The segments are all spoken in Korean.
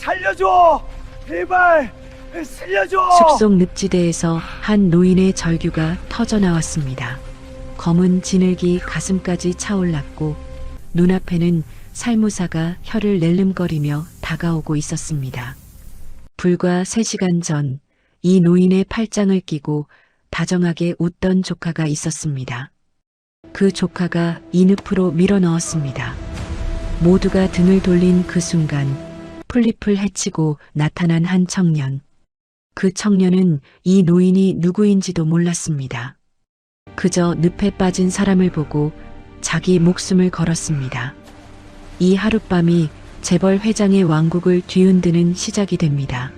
살려줘! 제발 살려줘! 숲속 늪지대에서 한 노인의 절규가 터져 나왔습니다. 검은 진흙이 가슴까지 차올랐고 눈앞에는 살무사가 혀를 낼름거리며 다가오고 있었습니다. 불과 3시간 전 이 노인의 팔짱을 끼고 다정하게 웃던 조카가 있었습니다. 그 조카가 이 늪으로 밀어 넣었습니다. 모두가 등을 돌린 그 순간 풀잎을 헤치고 나타난 한 청년. 그 청년은 이 노인이 누구인지도 몰랐습니다. 그저 늪에 빠진 사람을 보고 자기 목숨을 걸었습니다. 이 하룻밤이 재벌 회장의 왕국을 뒤흔드는 시작이 됩니다.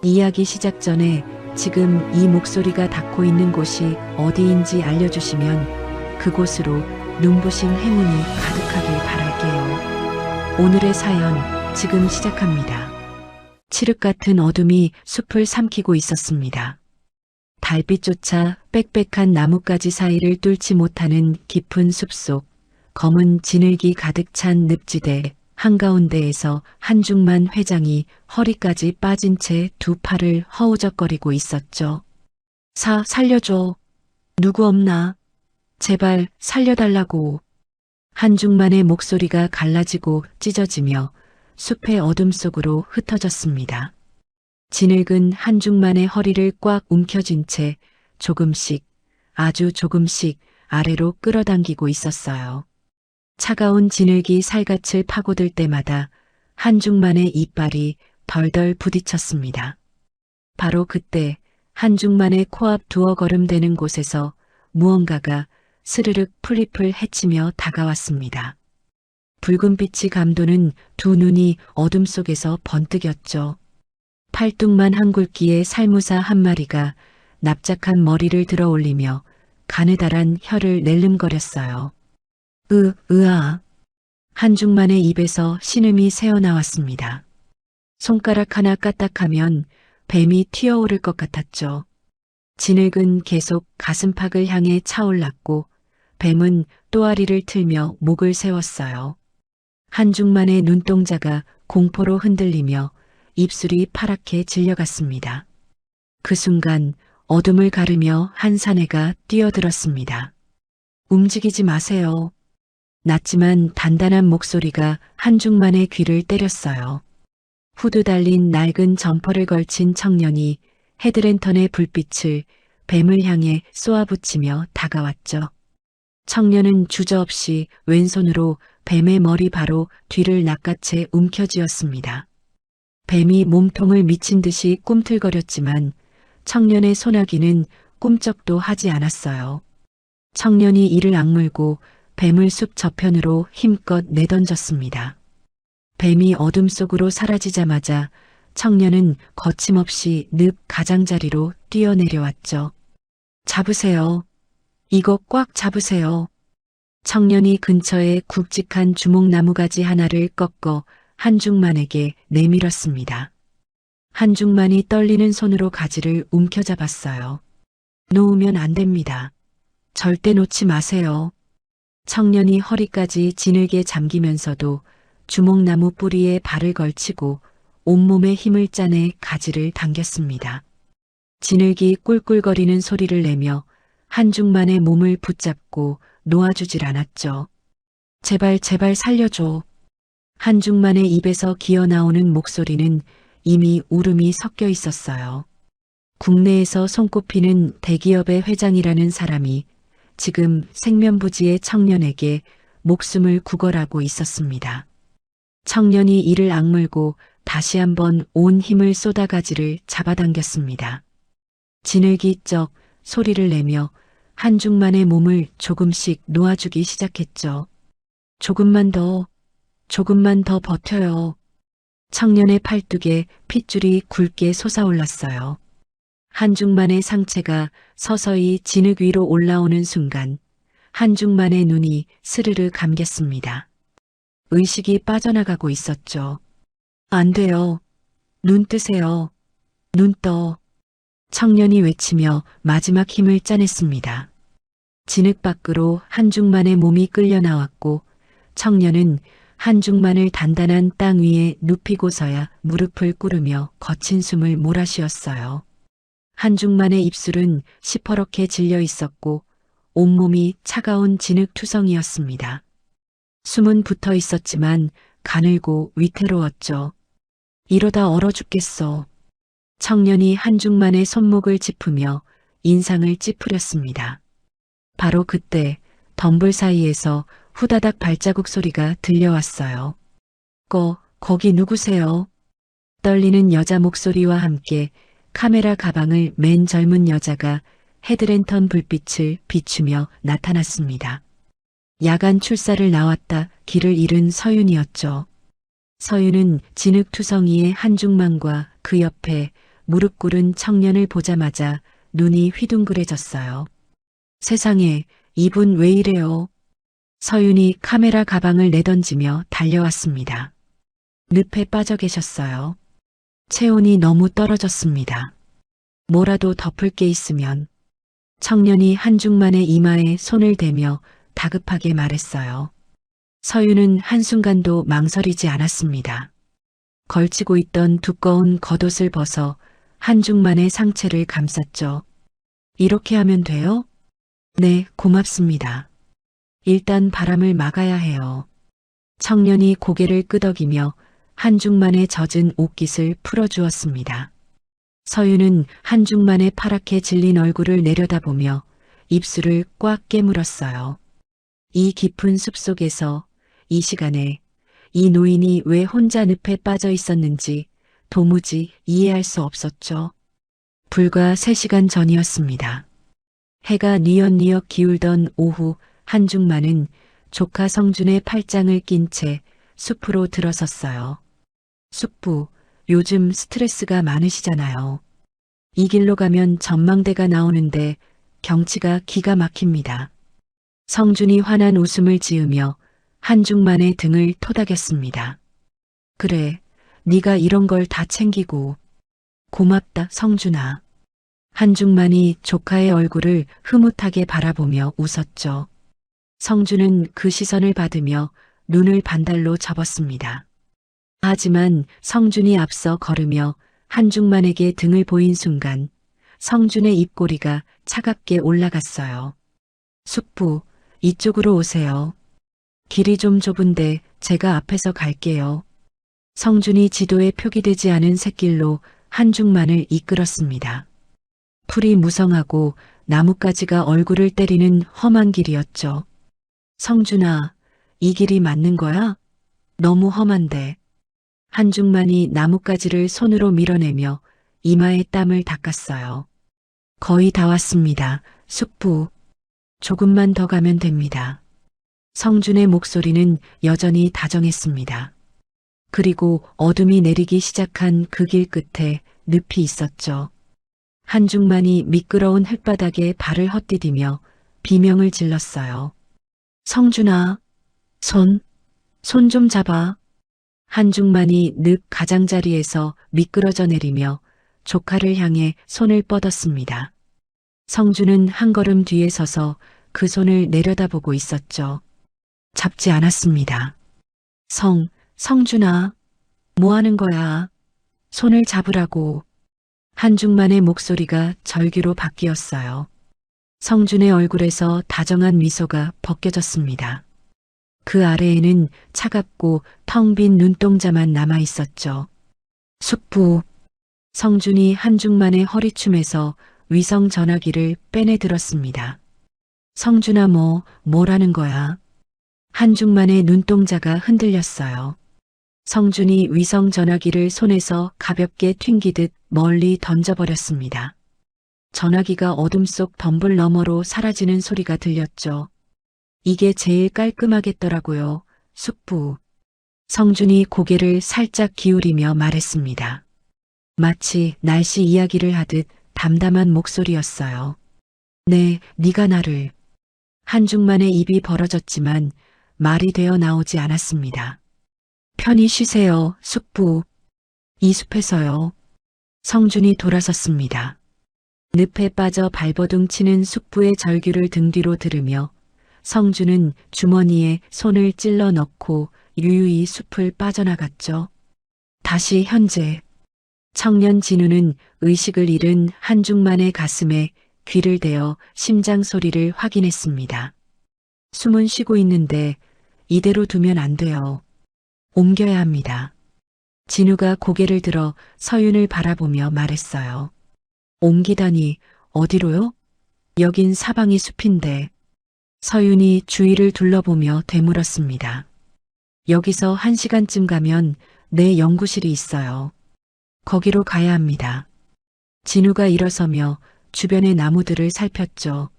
이야기 시작 전에 지금 이 목소리가 닿고 있는 곳이 어디인지 알려주시면 그곳으로 눈부신 행운이 가득하길 바랄게요. 오늘의 사연 지금 시작합니다. 칠흑 같은 어둠이 숲을 삼키고 있었습니다. 달빛조차 빽빽한 나뭇가지 사이를 뚫지 못하는 깊은 숲속, 검은 진흙이 가득 찬 늪지대 한가운데에서 한중만 회장이 허리까지 빠진 채 두 팔을 허우적거리고 있었죠. 살려줘. 누구 없나? 제발 살려달라고. 한중만의 목소리가 갈라지고 찢어지며 숲의 어둠 속으로 흩어졌습니다. 진흙은 한중만의 허리를 꽉 움켜쥔 채 조금씩, 아주 조금씩 아래로 끌어당기고 있었어요. 차가운 진흙이 살갗을 파고들 때마다 한중만의 이빨이 덜덜 부딪혔습니다. 바로 그때 한중만의 코앞 두어 걸음 되는 곳에서 무언가가 스르륵 풀잎을 헤치며 다가왔습니다. 붉은 빛이 감도는 두 눈이 어둠 속에서 번뜩였죠. 팔뚝만 한 굵기의 살무사 한 마리가 납작한 머리를 들어 올리며 가느다란 혀를 낼름거렸어요. 으아. 한중만의 입에서 신음이 새어나왔습니다. 손가락 하나 까딱하면 뱀이 튀어오를 것 같았죠. 진흙은 계속 가슴팍을 향해 차올랐고 뱀은 또아리를 틀며 목을 세웠어요. 한중만의 눈동자가 공포로 흔들리며 입술이 파랗게 질려갔습니다. 그 순간 어둠을 가르며 한 사내가 뛰어들었습니다. 움직이지 마세요. 낮지만 단단한 목소리가 한중만의 귀를 때렸어요. 후드 달린 낡은 점퍼를 걸친 청년이 헤드랜턴의 불빛을 뱀을 향해 쏘아붙이며 다가왔죠. 청년은 주저없이 왼손으로 뱀의 머리 바로 뒤를 낚아채 움켜쥐었습니다. 뱀이 몸통을 미친 듯이 꿈틀거렸지만 청년의 소나기는 꿈쩍도 하지 않았어요. 청년이 이를 악물고 뱀을 숲 저편으로 힘껏 내던졌습니다. 뱀이 어둠 속으로 사라지자마자 청년은 거침없이 늪 가장자리로 뛰어내려왔죠. 잡으세요. 이거 꽉 잡으세요. 청년이 근처에 굵직한 주목나무가지 하나를 꺾어 한중만에게 내밀었습니다. 한중만이 떨리는 손으로 가지를 움켜잡았어요. 놓으면 안 됩니다. 절대 놓지 마세요. 청년이 허리까지 진흙에 잠기면서도 주목나무 뿌리에 발을 걸치고 온몸에 힘을 짜내 가지를 당겼습니다. 진흙이 꿀꿀거리는 소리를 내며 한중만의 몸을 붙잡고 놓아주질 않았죠. 제발 살려줘. 한중만의 입에서 기어나오는 목소리는 이미 울음이 섞여 있었어요. 국내에서 손꼽히는 대기업의 회장이라는 사람이 지금 생면부지의 청년에게 목숨을 구걸하고 있었습니다. 청년이 이를 악물고 다시 한번 온 힘을 쏟아가지를 잡아당겼습니다. 진흙이 쩍 소리를 내며 한중만의 몸을 조금씩 놓아주기 시작했죠. 조금만 더 버텨요. 청년의 팔뚝에 핏줄이 굵게 솟아올랐어요. 한중만의 상체가 서서히 진흙 위로 올라오는 순간 한중만의 눈이 스르르 감겼습니다. 의식이 빠져나가고 있었죠. 안 돼요. 눈 뜨세요. 눈 떠. 청년이 외치며 마지막 힘을 짜냈습니다. 진흙 밖으로 한중만의 몸이 끌려 나왔고 청년은 한중만을 단단한 땅 위에 눕히고서야 무릎을 꿇으며 거친 숨을 몰아쉬었어요. 한중만의 입술은 시퍼렇게 질려 있었고 온몸이 차가운 진흙투성이었습니다. 숨은 붙어 있었지만 가늘고 위태로웠죠. 이러다 얼어 죽겠어. 청년이 한중만의 손목을 짚으며 인상을 찌푸렸습니다. 바로 그때 덤불 사이에서 후다닥 발자국 소리가 들려왔어요. 거기 누구세요? 떨리는 여자 목소리와 함께 카메라 가방을 맨 젊은 여자가 헤드랜턴 불빛을 비추며 나타났습니다. 야간 출사를 나왔다 길을 잃은 서윤이었죠. 서윤은 진흙투성이의 한중만과 그 옆에 무릎 꿇은 청년을 보자마자 눈이 휘둥그레졌어요. 세상에, 이분 왜 이래요? 서윤이 카메라 가방을 내던지며 달려왔습니다. 늪에 빠져 계셨어요. 체온이 너무 떨어졌습니다. 뭐라도 덮을 게 있으면. 청년이 한중만의 이마에 손을 대며 다급하게 말했어요. 서윤은 한순간도 망설이지 않았습니다. 걸치고 있던 두꺼운 겉옷을 벗어 한중만의 상체를 감쌌죠. 이렇게 하면 돼요? 네, 고맙습니다. 일단 바람을 막아야 해요. 청년이 고개를 끄덕이며 한중만의 젖은 옷깃을 풀어주었습니다. 서윤은 한중만의 파랗게 질린 얼굴을 내려다보며 입술을 꽉 깨물었어요. 이 깊은 숲속에서 이 시간에 이 노인이 왜 혼자 늪에 빠져 있었는지 도무지 이해할 수 없었죠. 불과 3시간 전이었습니다. 해가 뉘엿뉘엿 기울던 오후 한중만은 조카 성준의 팔짱을 낀 채 숲으로 들어섰어요. 숙부, 요즘 스트레스가 많으시잖아요. 이 길로 가면 전망대가 나오는데 경치가 기가 막힙니다. 성준이 환한 웃음을 지으며 한중만의 등을 토닥였습니다. 그래, 네가 이런 걸 다 챙기고. 고맙다, 성준아. 한중만이 조카의 얼굴을 흐뭇하게 바라보며 웃었죠. 성준은 그 시선을 받으며 눈을 반달로 접었습니다. 하지만 성준이 앞서 걸으며 한중만에게 등을 보인 순간 성준의 입꼬리가 차갑게 올라갔어요. 숙부, 이쪽으로 오세요. 길이 좀 좁은데 제가 앞에서 갈게요. 성준이 지도에 표기되지 않은 샛길로 한중만을 이끌었습니다. 풀이 무성하고 나뭇가지가 얼굴을 때리는 험한 길이었죠. 성준아, 이 길이 맞는 거야? 너무 험한데. 한중만이 나뭇가지를 손으로 밀어내며 이마에 땀을 닦았어요. 거의 다 왔습니다. 숙부. 조금만 더 가면 됩니다. 성준의 목소리는 여전히 다정했습니다. 그리고 어둠이 내리기 시작한 그 길 끝에 늪이 있었죠. 한중만이 미끄러운 흙바닥에 발을 헛디디며 비명을 질렀어요. 성준아, 손 좀 잡아. 한중만이 늪 가장자리에서 미끄러져 내리며 조카를 향해 손을 뻗었습니다. 성준은 한 걸음 뒤에 서서 그 손을 내려다보고 있었죠. 잡지 않았습니다. 성준아, 뭐 하는 거야? 손을 잡으라고. 한중만의 목소리가 절규로 바뀌었어요. 성준의 얼굴에서 다정한 미소가 벗겨졌습니다. 그 아래에는 차갑고 텅 빈 눈동자만 남아 있었죠. 숙부. 성준이 한중만의 허리춤에서 위성 전화기를 빼내 들었습니다. 성준아, 뭐라는 거야? 한중만의 눈동자가 흔들렸어요. 성준이 위성 전화기를 손에서 가볍게 튕기듯 멀리 던져버렸습니다. 전화기가 어둠 속 덤불 너머로 사라지는 소리가 들렸죠. 이게 제일 깔끔하겠더라고요, 숙부. 성준이 고개를 살짝 기울이며 말했습니다. 마치 날씨 이야기를 하듯 담담한 목소리였어요. 네, 네가 나를. 한중만의 입이 벌어졌지만 말이 되어 나오지 않았습니다. 편히 쉬세요, 숙부. 이 숲에서요. 성준이 돌아섰습니다. 늪에 빠져 발버둥 치는 숙부의 절규를 등 뒤로 들으며 성준은 주머니에 손을 찔러 넣고 유유히 숲을 빠져나갔죠. 다시 현재. 청년 진우는 의식을 잃은 한중만의 가슴에 귀를 대어 심장 소리를 확인했습니다. 숨은 쉬고 있는데 이대로 두면 안 돼요. 옮겨야 합니다. 진우가 고개를 들어 서윤을 바라보며 말했어요. 옮기다니 어디로요? 여긴 사방이 숲인데. 서윤이 주위를 둘러보며 되물었습니다. 여기서 1시간쯤 가면 내 연구실이 있어요. 거기로 가야 합니다. 진우가 일어서며 주변의 나무들을 살폈죠.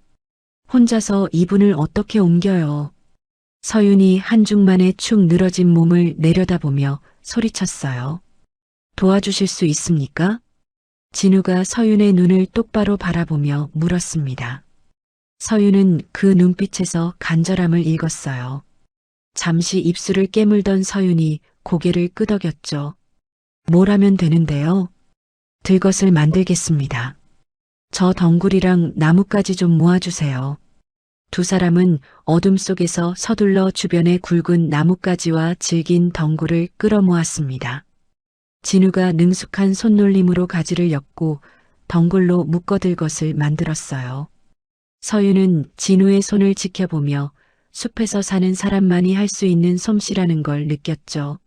혼자서 이분을 어떻게 옮겨요? 서윤이 한중만의 축 늘어진 몸을 내려다보며 소리쳤어요. 도와주실 수 있습니까? 진우가 서윤의 눈을 똑바로 바라보며 물었습니다. 서윤은 그 눈빛에서 간절함을 읽었어요. 잠시 입술을 깨물던 서윤이 고개를 끄덕였죠. 뭘 하면 되는데요? 들것을 만들겠습니다. 저 덩굴이랑 나뭇가지 좀 모아주세요. 두 사람은 어둠 속에서 서둘러 주변의 굵은 나뭇가지와 질긴 덩굴을 끌어모았습니다. 진우가 능숙한 손놀림으로 가지를 엮고 덩굴로 묶어들 것을 만들었어요. 서윤은 진우의 손을 지켜보며 숲에서 사는 사람만이 할 수 있는 솜씨라는 걸 느꼈죠.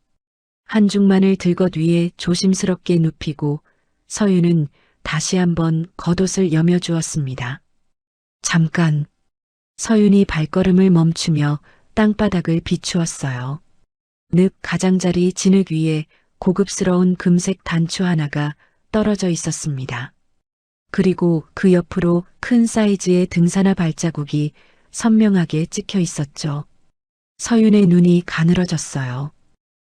한중만을 들것 위에 조심스럽게 눕히고 서윤은 다시 한번 겉옷을 여며주었습니다. 잠깐. 서윤이 발걸음을 멈추며 땅바닥을 비추었어요. 늪 가장자리 진흙 위에 고급스러운 금색 단추 하나가 떨어져 있었습니다. 그리고 그 옆으로 큰 사이즈의 등산화 발자국이 선명하게 찍혀 있었죠. 서윤의 눈이 가늘어졌어요.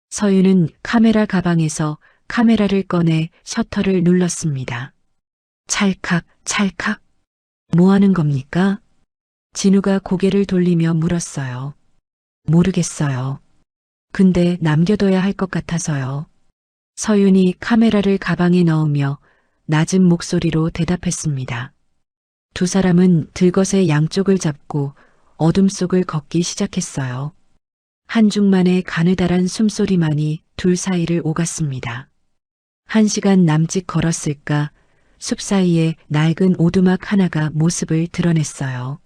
서윤은 카메라 가방에서 카메라를 꺼내 셔터를 눌렀습니다. 찰칵, 찰칵. 뭐 하는 겁니까? 진우가 고개를 돌리며 물었어요. 모르겠어요. 근데 남겨둬야 할 것 같아서요. 서윤이 카메라를 가방에 넣으며 낮은 목소리로 대답했습니다. 두 사람은 들것의 양쪽을 잡고 어둠 속을 걷기 시작했어요. 한중만의 가느다란 숨소리만이 둘 사이를 오갔습니다. 1시간 남짓 걸었을까 숲 사이에 낡은 오두막 하나가 모습을 드러냈어요.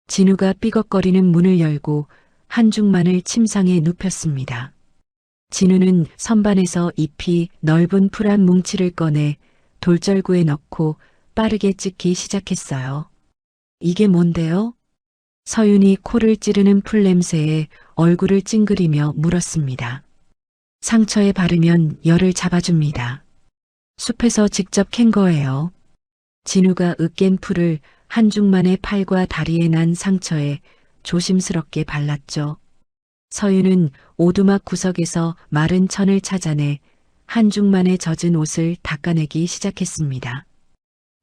진우가 삐걱거리는 문을 열고 한중만을 침상에 눕혔습니다. 진우는 선반에서 잎이 넓은 풀한 뭉치를 꺼내 돌절구에 넣고 빠르게 찢기 시작했어요. 이게 뭔데요? 서윤이 코를 찌르는 풀 냄새에 얼굴을 찡그리며 물었습니다. 상처에 바르면 열을 잡아줍니다. 숲에서 직접 캔 거예요. 진우가 으깬 풀을 한중만의 팔과 다리에 난 상처에 조심스럽게 발랐죠. 서윤은 오두막 구석에서 마른 천을 찾아내 한중만의 젖은 옷을 닦아내기 시작했습니다.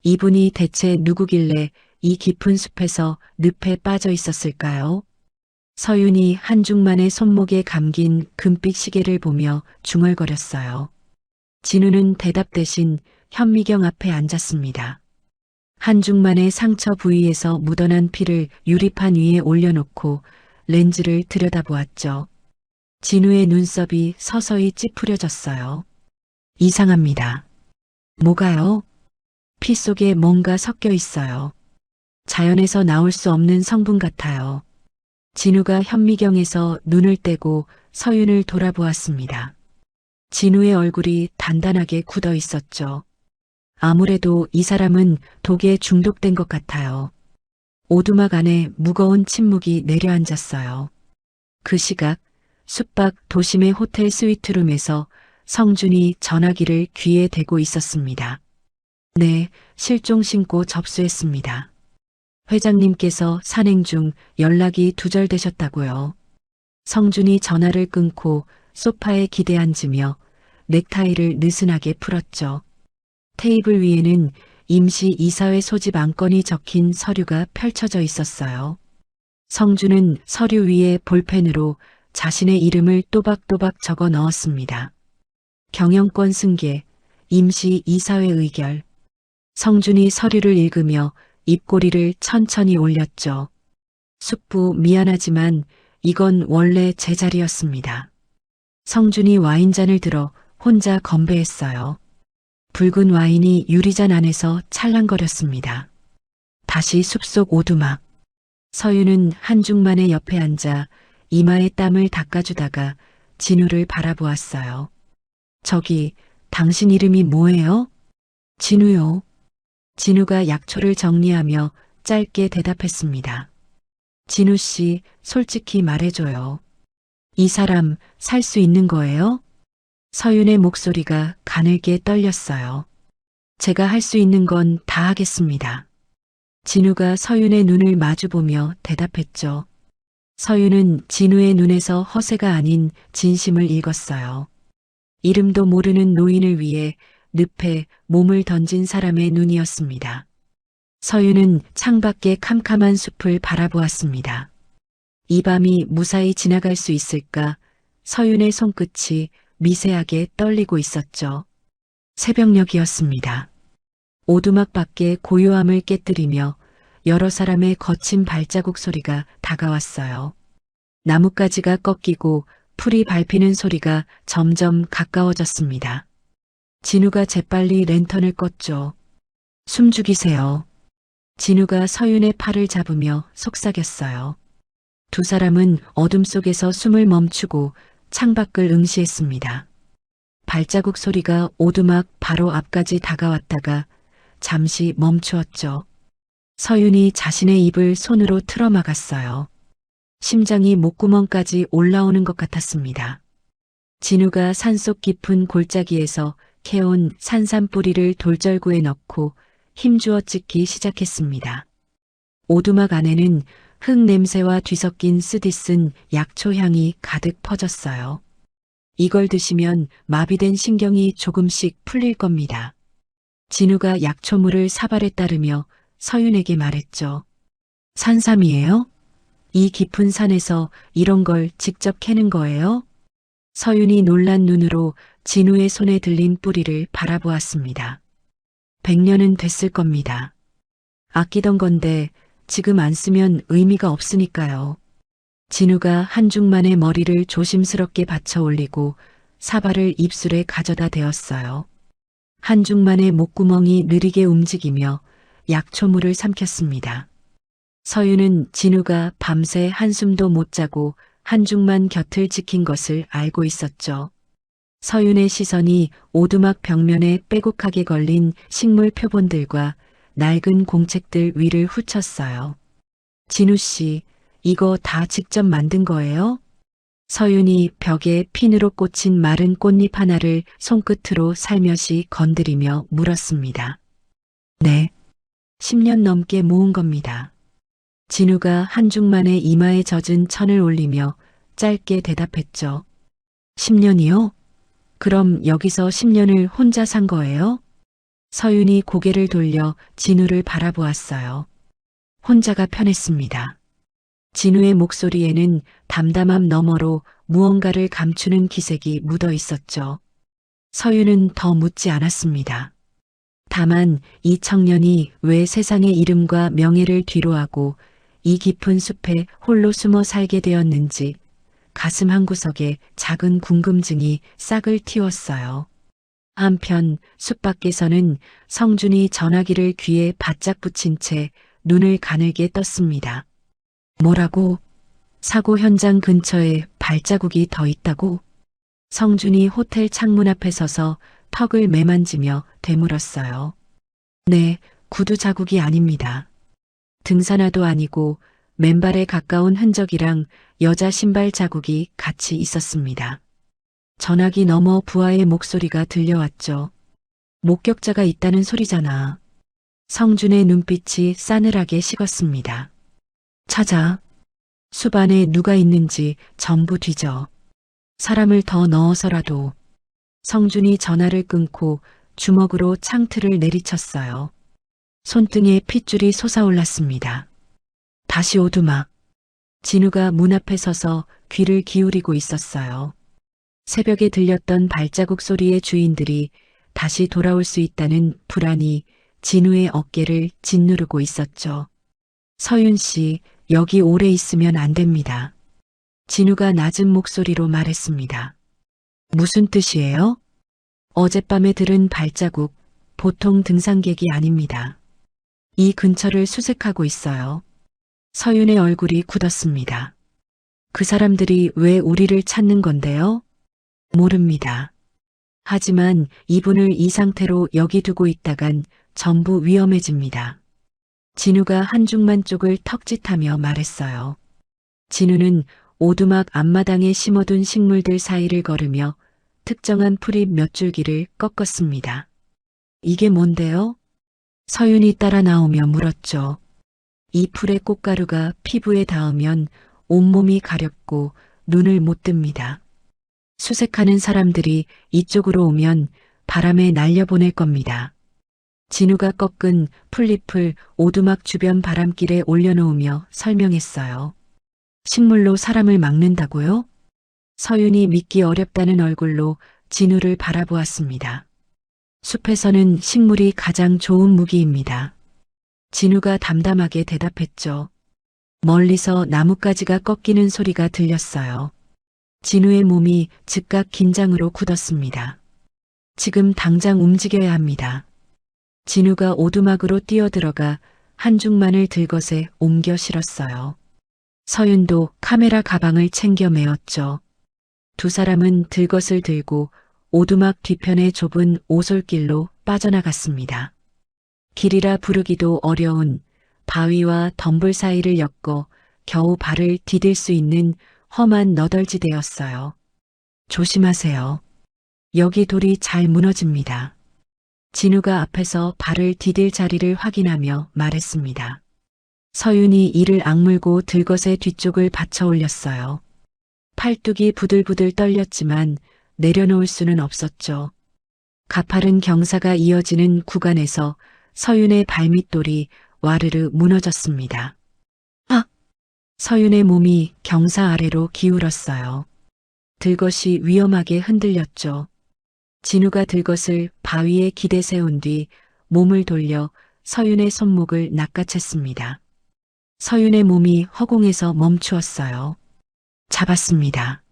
이분이 대체 누구길래 이 깊은 숲에서 늪에 빠져 있었을까요? 서윤이 한중만의 손목에 감긴 금빛 시계를 보며 중얼거렸어요. 진우는 대답 대신 현미경 앞에 앉았습니다. 한중만의 상처 부위에서 묻어난 피를 유리판 위에 올려놓고 렌즈를 들여다보았죠. 진우의 눈썹이 서서히 찌푸려졌어요. 이상합니다. 뭐가요? 피 속에 뭔가 섞여 있어요. 자연에서 나올 수 없는 성분 같아요. 진우가 현미경에서 눈을 떼고 서윤을 돌아보았습니다. 진우의 얼굴이 단단하게 굳어 있었죠. 아무래도 이 사람은 독에 중독된 것 같아요. 오두막 안에 무거운 침묵이 내려앉았어요. 그 시각 숲밖 도심의 호텔 스위트룸에서 성준이 전화기를 귀에 대고 있었습니다. 네, 실종 신고 접수했습니다. 회장님께서 산행 중 연락이 두절되셨다고요. 성준이 전화를 끊고 소파에 기대 앉으며 넥타이를 느슨하게 풀었죠. 테이블 위에는 임시 이사회 소집 안건이 적힌 서류가 펼쳐져 있었어요. 성준은 서류 위에 볼펜으로 자신의 이름을 또박또박 적어 넣었습니다. 경영권 승계, 임시 이사회 의결. 성준이 서류를 읽으며 입꼬리를 천천히 올렸죠. 숙부 미안하지만 이건 원래 제 자리였습니다. 성준이 와인잔을 들어 혼자 건배했어요. 붉은 와인이 유리잔 안에서 찰랑거렸습니다. 다시 숲속 오두막. 서윤은 한중만의 옆에 앉아 이마에 땀을 닦아주다가 진우를 바라보았어요. 저기, 당신 이름이 뭐예요? 진우요. 진우가 약초를 정리하며 짧게 대답했습니다. 진우 씨, 솔직히 말해줘요. 이 사람 살 수 있는 거예요? 서윤의 목소리가 가늘게 떨렸어요. 제가 할 수 있는 건 다 하겠습니다. 진우가 서윤의 눈을 마주보며 대답했죠. 서윤은 진우의 눈에서 허세가 아닌 진심을 읽었어요. 이름도 모르는 노인을 위해 늪에 몸을 던진 사람의 눈이었습니다. 서윤은 창밖의 캄캄한 숲을 바라보았습니다. 이 밤이 무사히 지나갈 수 있을까? 서윤의 손끝이 미세하게 떨리고 있었죠. 새벽녘이었습니다. 오두막 밖의 고요함을 깨뜨리며 여러 사람의 거친 발자국 소리가 다가왔어요. 나뭇가지가 꺾이고 풀이 밟히는 소리가 점점 가까워졌습니다. 진우가 재빨리 랜턴을 껐죠. 숨 죽이세요. 진우가 서윤의 팔을 잡으며 속삭였어요. 두 사람은 어둠 속에서 숨을 멈추고 창밖을 응시했습니다. 발자국 소리가 오두막 바로 앞까지 다가왔다가 잠시 멈추었죠. 서윤이 자신의 입을 손으로 틀어막았어요. 심장이 목구멍까지 올라오는 것 같았습니다. 진우가 산속 깊은 골짜기에서 캐온 산삼뿌리를 돌절구에 넣고 힘주어 찢기 시작했습니다. 오두막 안에는 흙 냄새와 뒤섞인 쓰디쓴 약초 향이 가득 퍼졌어요. 이걸 드시면 마비된 신경이 조금씩 풀릴 겁니다. 진우가 약초물을 사발에 따르며 서윤에게 말했죠. 산삼이에요? 이 깊은 산에서 이런 걸 직접 캐는 거예요? 서윤이 놀란 눈으로 진우의 손에 들린 뿌리를 바라보았습니다. 100년은 됐을 겁니다. 아끼던 건데 지금 안 쓰면 의미가 없으니까요. 진우가 한중만의 머리를 조심스럽게 받쳐 올리고 사발을 입술에 가져다 대었어요. 한중만의 목구멍이 느리게 움직이며 약초물을 삼켰습니다. 서윤은 진우가 밤새 한숨도 못 자고 한중만 곁을 지킨 것을 알고 있었죠. 서윤의 시선이 오두막 벽면에 빼곡하게 걸린 식물 표본들과 낡은 공책들 위를 훑었어요. 진우 씨, 이거 다 직접 만든 거예요? 서윤이 벽에 핀으로 꽂힌 마른 꽃잎 하나를 손끝으로 살며시 건드리며 물었습니다. 네, 10년 넘게 모은 겁니다. 진우가 한중만의 이마에 젖은 천을 올리며 짧게 대답했죠. 10년이요? 그럼 여기서 10년을 혼자 산 거예요? 서윤이 고개를 돌려 진우를 바라보았어요. 혼자가 편했습니다. 진우의 목소리에는 담담함 너머로 무언가를 감추는 기색이 묻어 있었죠. 서윤은 더 묻지 않았습니다. 다만 이 청년이 왜 세상의 이름과 명예를 뒤로하고 이 깊은 숲에 홀로 숨어 살게 되었는지 가슴 한구석에 작은 궁금증이 싹을 틔웠어요. 한편 숲 밖에서는 성준이 전화기를 귀에 바짝 붙인 채 눈을 가늘게 떴습니다. 뭐라고? 사고 현장 근처에 발자국이 더 있다고? 성준이 호텔 창문 앞에 서서 턱을 매만지며 되물었어요. 네, 구두 자국이 아닙니다. 등산화도 아니고 맨발에 가까운 흔적이랑 여자 신발 자국이 같이 있었습니다. 전화기 너머 부하의 목소리가 들려왔죠. 목격자가 있다는 소리잖아. 성준의 눈빛이 싸늘하게 식었습니다. 찾아. 숲 안에 누가 있는지 전부 뒤져. 사람을 더 넣어서라도. 성준이 전화를 끊고 주먹으로 창틀을 내리쳤어요. 손등에 핏줄이 솟아올랐습니다. 다시 오두막. 진우가 문 앞에 서서 귀를 기울이고 있었어요. 새벽에 들렸던 발자국 소리의 주인들이 다시 돌아올 수 있다는 불안이 진우의 어깨를 짓누르고 있었죠. 서윤 씨, 여기 오래 있으면 안 됩니다. 진우가 낮은 목소리로 말했습니다. 무슨 뜻이에요? 어젯밤에 들은 발자국, 보통 등산객이 아닙니다. 이 근처를 수색하고 있어요. 서윤의 얼굴이 굳었습니다. 그 사람들이 왜 우리를 찾는 건데요? 모릅니다. 하지만 이분을 이 상태로 여기 두고 있다간 전부 위험해집니다. 진우가 한중만 쪽을 턱짓하며 말했어요. 진우는 오두막 앞마당에 심어둔 식물들 사이를 걸으며 특정한 풀잎 몇 줄기를 꺾었습니다. 이게 뭔데요? 서윤이 따라 나오며 물었죠. 이 풀의 꽃가루가 피부에 닿으면 온몸이 가렵고 눈을 못 뜹니다. 수색하는 사람들이 이쪽으로 오면 바람에 날려보낼 겁니다. 진우가 꺾은 풀잎을 오두막 주변 바람길에 올려놓으며 설명했어요. 식물로 사람을 막는다고요? 서윤이 믿기 어렵다는 얼굴로 진우를 바라보았습니다. 숲에서는 식물이 가장 좋은 무기입니다. 진우가 담담하게 대답했죠. 멀리서 나뭇가지가 꺾이는 소리가 들렸어요. 진우의 몸이 즉각 긴장으로 굳었습니다. 지금 당장 움직여야 합니다. 진우가 오두막으로 뛰어들어가 한중만을 들것에 옮겨 실었어요. 서윤도 카메라 가방을 챙겨 메었죠. 두 사람은 들것을 들고 오두막 뒤편의 좁은 오솔길로 빠져나갔습니다. 길이라 부르기도 어려운 바위와 덤불 사이를 엮어 겨우 발을 디딜 수 있는 험한 너덜지대였어요. 조심하세요. 여기 돌이 잘 무너집니다. 진우가 앞에서 발을 디딜 자리를 확인하며 말했습니다. 서윤이 이를 악물고 들것의 뒤쪽을 받쳐 올렸어요. 팔뚝이 부들부들 떨렸지만 내려놓을 수는 없었죠. 가파른 경사가 이어지는 구간에서 서윤의 발밑돌이 와르르 무너졌습니다. 아! 서윤의 몸이 경사 아래로 기울었어요. 들것이 위험하게 흔들렸죠. 진우가 들것을 바위에 기대 세운 뒤 몸을 돌려 서윤의 손목을 낚아챘습니다. 서윤의 몸이 허공에서 멈추었어요. 잡았습니다.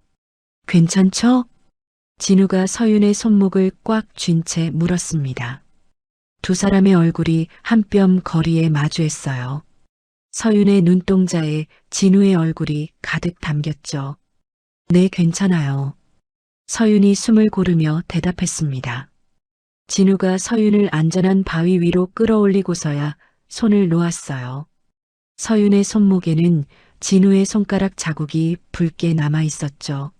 괜찮죠? 진우가 서윤의 손목을 꽉 쥔 채 물었습니다. 두 사람의 얼굴이 한 뼘 거리에 마주했어요. 서윤의 눈동자에 진우의 얼굴이 가득 담겼죠. 네, 괜찮아요. 서윤이 숨을 고르며 대답했습니다. 진우가 서윤을 안전한 바위 위로 끌어올리고서야 손을 놓았어요. 서윤의 손목에는 진우의 손가락 자국이 붉게 남아 있었죠.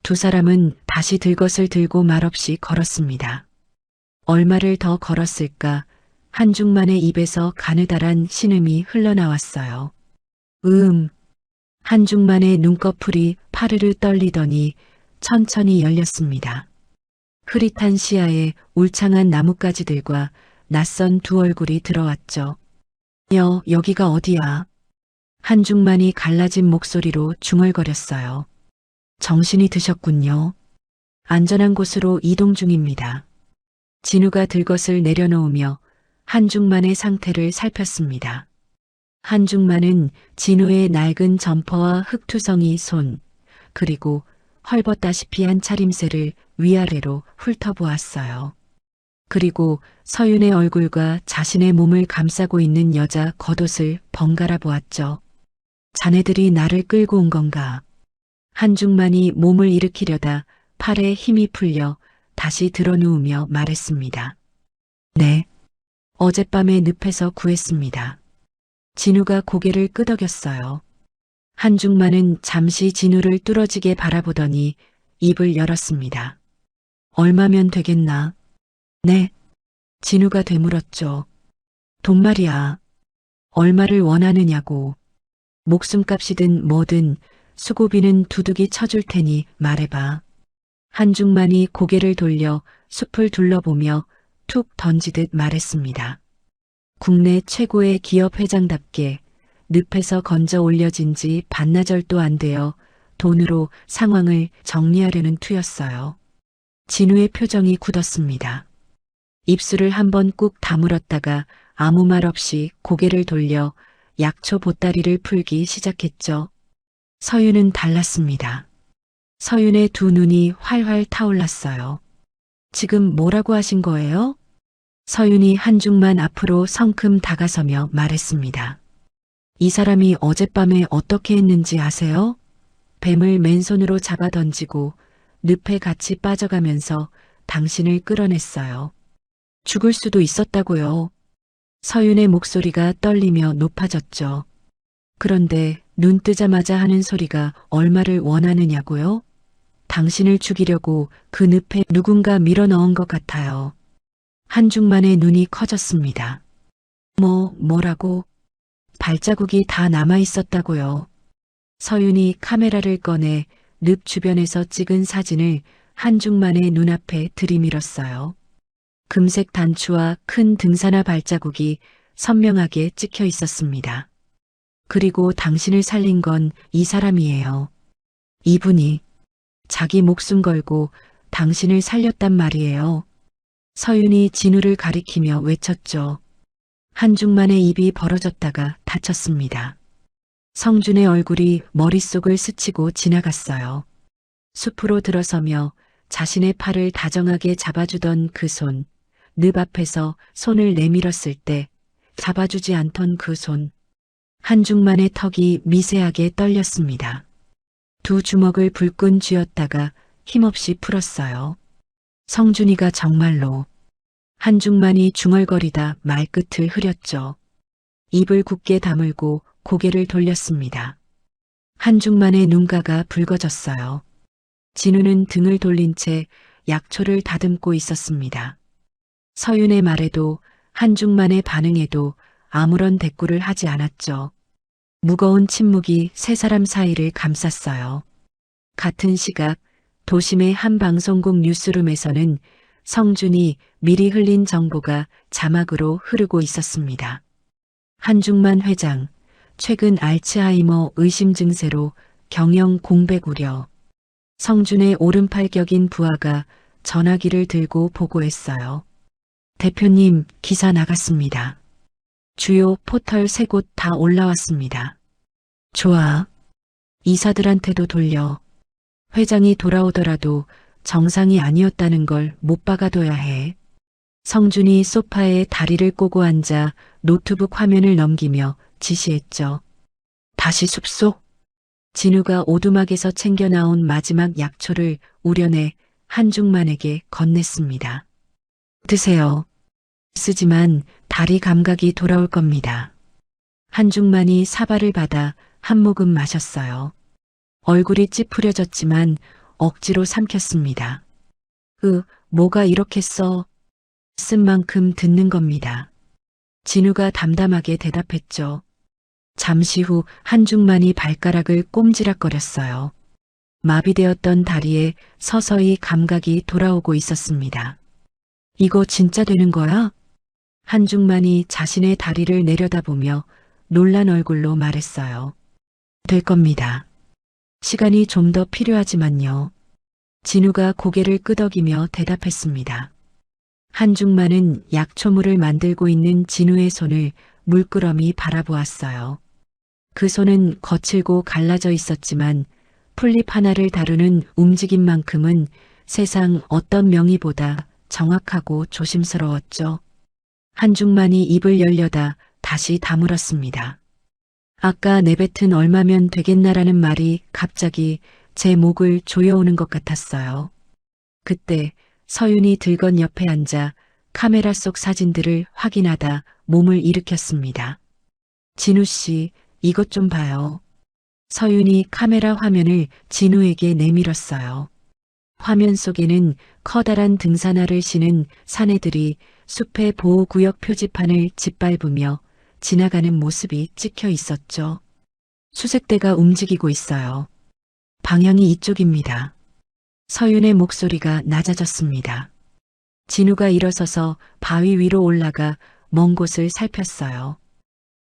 두 사람은 다시 들것을 들고 말없이 걸었습니다. 얼마를 더 걸었을까 한중만의 입에서 가느다란 신음이 흘러나왔어요. 한중만의 눈꺼풀이 파르르 떨리더니 천천히 열렸습니다. 흐릿한 시야에 울창한 나뭇가지들과 낯선 두 얼굴이 들어왔죠. 여기가 어디야? 한중만이 갈라진 목소리로 중얼거렸어요. 정신이 드셨군요. 안전한 곳으로 이동 중입니다. 진우가 들것을 내려놓으며 한중만의 상태를 살폈습니다. 한중만은 진우의 낡은 점퍼와 흙투성이 손, 그리고 헐벗다시피 한 차림새를 위아래로 훑어보았어요. 그리고 서윤의 얼굴과 자신의 몸을 감싸고 있는 여자 겉옷을 번갈아 보았죠. 자네들이 나를 끌고 온 건가? 한중만이 몸을 일으키려다 팔에 힘이 풀려 다시 드러누우며 말했습니다. 네. 어젯밤에 늪에서 구했습니다. 진우가 고개를 끄덕였어요. 한중만은 잠시 진우를 뚫어지게 바라보더니 입을 열었습니다. 얼마면 되겠나? 네. 진우가 되물었죠. 돈 말이야. 얼마를 원하느냐고. 목숨값이든 뭐든 수고비는 두둑이 쳐줄 테니 말해봐. 한중만이 고개를 돌려 숲을 둘러보며 툭 던지듯 말했습니다. 국내 최고의 기업 회장답게 늪에서 건져 올려진 지 반나절도 안 되어 돈으로 상황을 정리하려는 투였어요. 진우의 표정이 굳었습니다. 입술을 한번 꾹 다물었다가 아무 말 없이 고개를 돌려 약초 보따리를 풀기 시작했죠. 서윤은 달랐습니다. 서윤의 두 눈이 활활 타올랐어요. 지금 뭐라고 하신 거예요? 서윤이 한중만 앞으로 성큼 다가서며 말했습니다. 이 사람이 어젯밤에 어떻게 했는지 아세요? 뱀을 맨손으로 잡아 던지고 늪에 같이 빠져가면서 당신을 끌어냈어요. 죽을 수도 있었다고요. 서윤의 목소리가 떨리며 높아졌죠. 그런데 눈 뜨자마자 하는 소리가 얼마를 원하느냐고요? 당신을 죽이려고 그 늪에 누군가 밀어넣은 것 같아요. 한중만의 눈이 커졌습니다. 뭐라고? 발자국이 다 남아 있었다고요. 서윤이 카메라를 꺼내 늪 주변에서 찍은 사진을 한중만의 눈앞에 들이밀었어요. 금색 단추와 큰 등산화 발자국이 선명하게 찍혀 있었습니다. 그리고 당신을 살린 건 이 사람이에요. 이분이 자기 목숨 걸고 당신을 살렸단 말이에요. 서윤이 진우를 가리키며 외쳤죠. 한중만의 입이 벌어졌다가 닫혔습니다. 성준의 얼굴이 머릿속을 스치고 지나갔어요. 숲으로 들어서며 자신의 팔을 다정하게 잡아주던 그 손, 늪 앞에서 손을 내밀었을 때 잡아주지 않던 그 손, 한중만의 턱이 미세하게 떨렸습니다. 두 주먹을 불끈 쥐었다가 힘없이 풀었어요. 성준이가 정말로. 한중만이 중얼거리다 말끝을 흐렸죠. 입을 굳게 다물고 고개를 돌렸습니다. 한중만의 눈가가 붉어졌어요. 진우는 등을 돌린 채 약초를 다듬고 있었습니다. 서윤의 말에도 한중만의 반응에도 아무런 대꾸를 하지 않았죠. 무거운 침묵이 세 사람 사이를 감쌌어요. 같은 시각 도심의 한 방송국 뉴스룸에서는 성준이 미리 흘린 정보가 자막으로 흐르고 있었습니다. 한중만 회장, 최근 알츠하이머 의심 증세로 경영 공백 우려. 성준의 오른팔 격인 부하가 전화기를 들고 보고했어요. 대표님, 기사 나갔습니다. 주요 포털 3곳 다 올라왔습니다. 좋아. 이사들한테도 돌려. 회장이 돌아오더라도 정상이 아니었다는 걸 못 박아둬야 해. 성준이 소파에 다리를 꼬고 앉아 노트북 화면을 넘기며 지시했죠. 다시 숲속. 진우가 오두막에서 챙겨 나온 마지막 약초를 우려내 한중만에게 건넸습니다. 드세요. 쓰지만 다리 감각이 돌아올 겁니다. 한중만이 사발을 받아 한 모금 마셨어요. 얼굴이 찌푸려졌지만 억지로 삼켰습니다. 뭐가 이렇게 쓴 만큼 듣는 겁니다. 진우가 담담하게 대답했죠. 잠시 후 한중만이 발가락을 꼼지락거렸어요. 마비되었던 다리에 서서히 감각이 돌아오고 있었습니다. 이거 진짜 되는 거야? 한중만이 자신의 다리를 내려다보며 놀란 얼굴로 말했어요. 될 겁니다. 시간이 좀 더 필요하지만요. 진우가 고개를 끄덕이며 대답했습니다. 한중만은 약초물을 만들고 있는 진우의 손을 물끄러미 바라보았어요. 그 손은 거칠고 갈라져 있었지만 풀잎 하나를 다루는 움직임만큼은 세상 어떤 명의보다 정확하고 조심스러웠죠. 한중만이 입을 열려다 다시 다물었습니다. 아까 내뱉은 얼마면 되겠나라는 말이 갑자기 제 목을 조여오는 것 같았어요. 그때 서윤이 들건 옆에 앉아 카메라 속 사진들을 확인하다 몸을 일으켰습니다. 진우 씨, 이것 좀 봐요. 서윤이 카메라 화면을 진우에게 내밀었어요. 화면 속에는 커다란 등산화를 신은 사내들이 숲의 보호구역 표지판을 짓밟으며 지나가는 모습이 찍혀 있었죠. 수색대가 움직이고 있어요. 방향이 이쪽입니다. 서윤의 목소리가 낮아졌습니다. 진우가 일어서서 바위 위로 올라가 먼 곳을 살폈어요.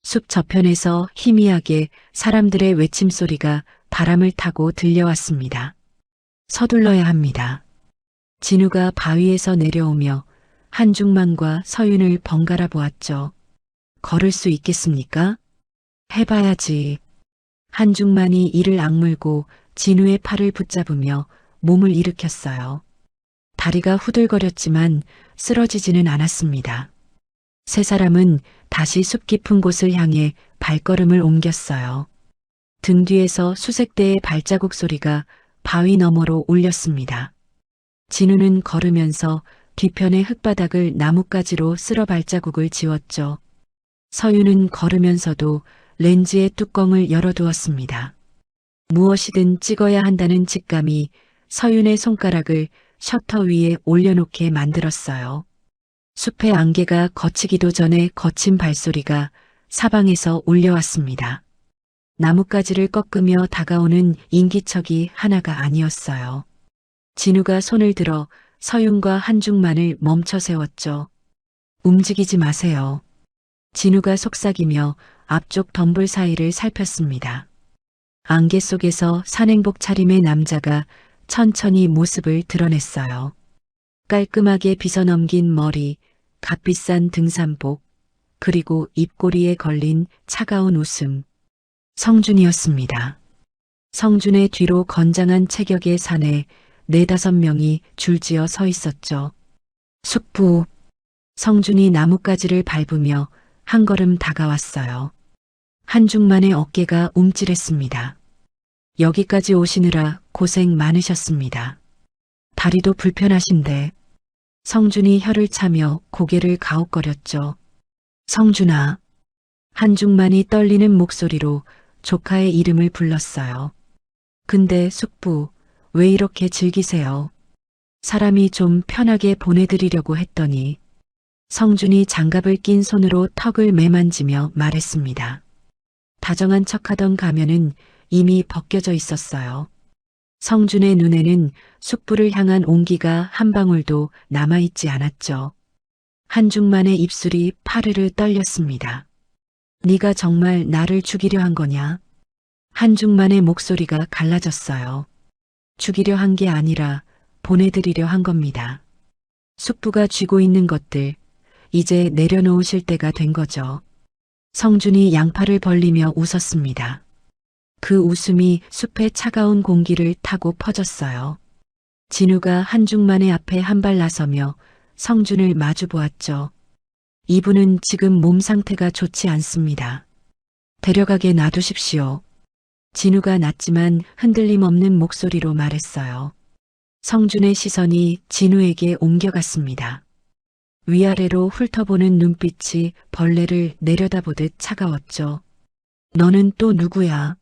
숲 저편에서 희미하게 사람들의 외침소리가 바람을 타고 들려왔습니다. 서둘러야 합니다. 진우가 바위에서 내려오며 한중만과 서윤을 번갈아 보았죠. 걸을 수 있겠습니까? 해봐야지. 한중만이 이를 악물고 진우의 팔을 붙잡으며 몸을 일으켰어요. 다리가 후들거렸지만 쓰러지지는 않았습니다. 세 사람은 다시 숲 깊은 곳을 향해 발걸음을 옮겼어요. 등 뒤에서 수색대의 발자국 소리가 바위 너머로 울렸습니다. 진우는 걸으면서 뒤편의 흙바닥을 나뭇가지로 쓸어 발자국을 지웠죠. 서윤은 걸으면서도 렌즈의 뚜껑을 열어두었습니다. 무엇이든 찍어야 한다는 직감이 서윤의 손가락을 셔터 위에 올려놓게 만들었어요. 숲의 안개가 걷히기도 전에 거친 발소리가 사방에서 울려왔습니다. 나뭇가지를 꺾으며 다가오는 인기척이 하나가 아니었어요. 진우가 손을 들어 서윤과 한중만을 멈춰 세웠죠. 움직이지 마세요. 진우가 속삭이며 앞쪽 덤불 사이를 살폈습니다. 안개 속에서 산행복 차림의 남자가 천천히 모습을 드러냈어요. 깔끔하게 빗어넘긴 머리, 값비싼 등산복, 그리고 입꼬리에 걸린 차가운 웃음. 성준이었습니다. 성준의 뒤로 건장한 체격의 산에 4~5명이 줄지어 서 있었죠. 숙부. 성준이 나뭇가지를 밟으며 한 걸음 다가왔어요. 한중만의 어깨가 움찔했습니다. 여기까지 오시느라 고생 많으셨습니다. 다리도 불편하신데. 성준이 혀를 차며 고개를 가웃거렸죠. 성준아. 한중만이 떨리는 목소리로 조카의 이름을 불렀어요. 근데 숙부, 왜 이렇게 즐기세요? 사람이 좀 편하게 보내드리려고 했더니. 성준이 장갑을 낀 손으로 턱을 매만지며 말했습니다. 다정한 척하던 가면은 이미 벗겨져 있었어요. 성준의 눈에는 숙부를 향한 온기가 한 방울도 남아있지 않았죠. 한중만의 입술이 파르르 떨렸습니다. 네가 정말 나를 죽이려 한 거냐? 한중만의 목소리가 갈라졌어요. 죽이려 한 게 아니라 보내드리려 한 겁니다. 숙부가 쥐고 있는 것들, 이제 내려놓으실 때가 된 거죠. 성준이 양팔을 벌리며 웃었습니다. 그 웃음이 숲의 차가운 공기를 타고 퍼졌어요. 진우가 한중만의 앞에 한 발 나서며 성준을 마주 보았죠. 이분은 지금 몸 상태가 좋지 않습니다. 데려가게 놔두십시오. 진우가 낮지만 흔들림 없는 목소리로 말했어요. 성준의 시선이 진우에게 옮겨갔습니다. 위아래로 훑어보는 눈빛이 벌레를 내려다보듯 차가웠죠. 너는 또 누구야?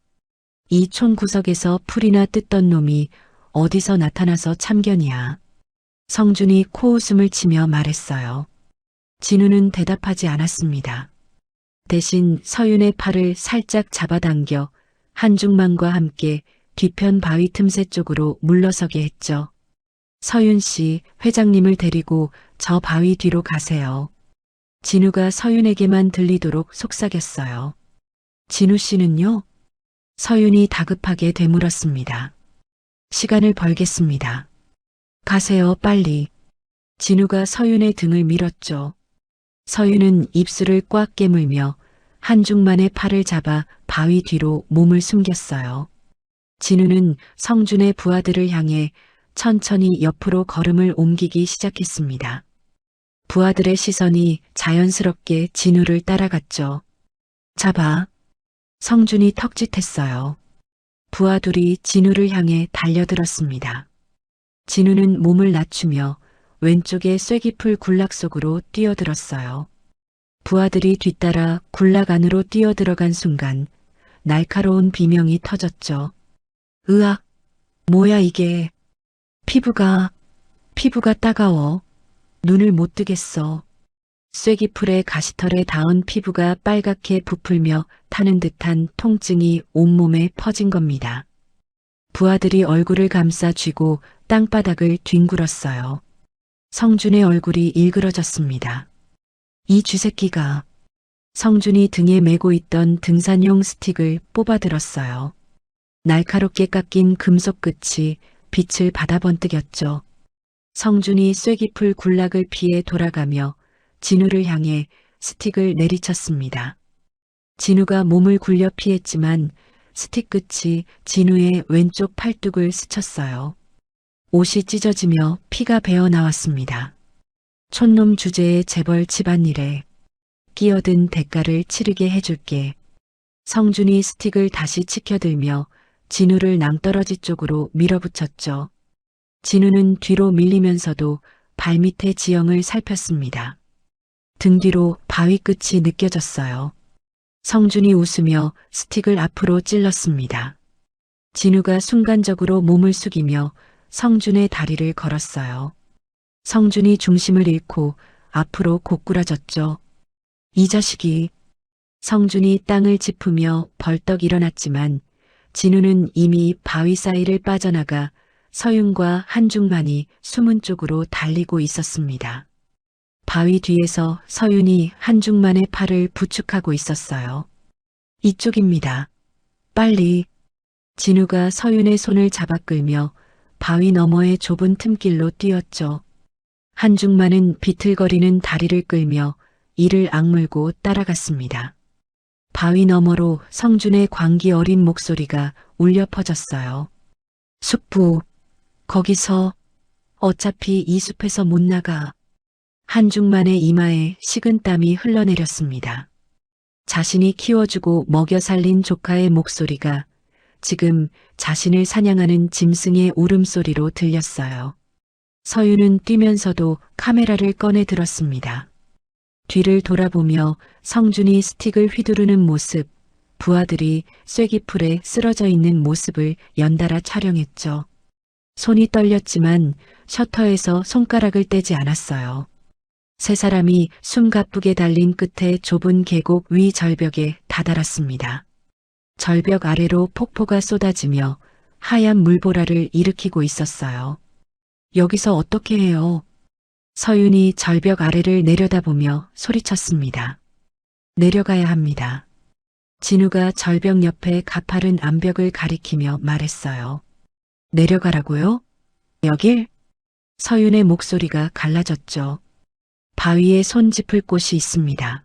이 촌 구석에서 풀이나 뜯던 놈이 어디서 나타나서 참견이야. 성준이 코웃음을 치며 말했어요. 진우는 대답하지 않았습니다. 대신 서윤의 팔을 살짝 잡아당겨 한중만과 함께 뒤편 바위 틈새 쪽으로 물러서게 했죠. 서윤 씨, 회장님을 데리고 저 바위 뒤로 가세요. 진우가 서윤에게만 들리도록 속삭였어요. 진우 씨는요? 서윤이 다급하게 되물었습니다. 시간을 벌겠습니다. 가세요, 빨리. 진우가 서윤의 등을 밀었죠. 서윤은 입술을 꽉 깨물며 한중만의 팔을 잡아 바위 뒤로 몸을 숨겼어요. 진우는 성준의 부하들을 향해 천천히 옆으로 걸음을 옮기기 시작했습니다. 부하들의 시선이 자연스럽게 진우를 따라갔죠. 잡아. 성준이 턱짓했어요. 부하들이 진우를 향해 달려들었습니다. 진우는 몸을 낮추며 왼쪽의 쐐기풀 굴락 속으로 뛰어들었어요. 부하들이 뒤따라 굴락 안으로 뛰어들어간 순간 날카로운 비명이 터졌죠. 으악! 뭐야 이게! 피부가 따가워. 눈을 못 뜨겠어. 쐐기풀의 가시털에 닿은 피부가 빨갛게 부풀며 타는 듯한 통증이 온몸에 퍼진 겁니다. 부하들이 얼굴을 감싸 쥐고 땅바닥을 뒹굴었어요. 성준의 얼굴이 일그러졌습니다. 이 쥐새끼가. 성준이 등에 메고 있던 등산용 스틱을 뽑아들었어요. 날카롭게 깎인 금속 끝이 빛을 받아 번뜩였죠. 성준이 쐐기풀 굴락을 피해 돌아가며 진우를 향해 스틱을 내리쳤습니다. 진우가 몸을 굴려 피했지만 스틱 끝이 진우의 왼쪽 팔뚝을 스쳤어요. 옷이 찢어지며 피가 배어 나왔습니다. 촌놈 주제에 재벌 집안일에 끼어든 대가를 치르게 해줄게. 성준이 스틱을 다시 치켜들며 진우를 낭떠러지 쪽으로 밀어붙였죠. 진우는 뒤로 밀리면서도 발밑의 지형을 살폈습니다. 등 뒤로 바위 끝이 느껴졌어요. 성준이 웃으며 스틱을 앞으로 찔렀습니다. 진우가 순간적으로 몸을 숙이며 성준의 다리를 걸었어요. 성준이 중심을 잃고 앞으로 고꾸라졌죠. 이 자식이. 성준이 땅을 짚으며 벌떡 일어났지만 진우는 이미 바위 사이를 빠져나가 서윤과 한중만이 숨은 쪽으로 달리고 있었습니다. 바위 뒤에서 서윤이 한중만의 팔을 부축하고 있었어요. 이쪽입니다. 빨리. 진우가 서윤의 손을 잡아 끌며 바위 너머의 좁은 틈길로 뛰었죠. 한중만은 비틀거리는 다리를 끌며 이를 악물고 따라갔습니다. 바위 너머로 성준의 광기 어린 목소리가 울려 퍼졌어요. 숙부, 거기서 어차피 이 숲에서 못 나가. 한중만의 이마에 식은땀이 흘러내렸습니다. 자신이 키워주고 먹여 살린 조카의 목소리가 지금 자신을 사냥하는 짐승의 울음소리로 들렸어요. 서윤은 뛰면서도 카메라를 꺼내 들었습니다. 뒤를 돌아보며 성준이 스틱을 휘두르는 모습, 부하들이 쐐기풀에 쓰러져 있는 모습을 연달아 촬영했죠. 손이 떨렸지만 셔터에서 손가락을 떼지 않았어요. 세 사람이 숨가쁘게 달린 끝에 좁은 계곡 위 절벽에 다다랐습니다. 절벽 아래로 폭포가 쏟아지며 하얀 물보라를 일으키고 있었어요. 여기서 어떻게 해요? 서윤이 절벽 아래를 내려다보며 소리쳤습니다. 내려가야 합니다. 진우가 절벽 옆에 가파른 암벽을 가리키며 말했어요. 내려가라고요? 여길? 서윤의 목소리가 갈라졌죠. 바위에 손 짚을 곳이 있습니다.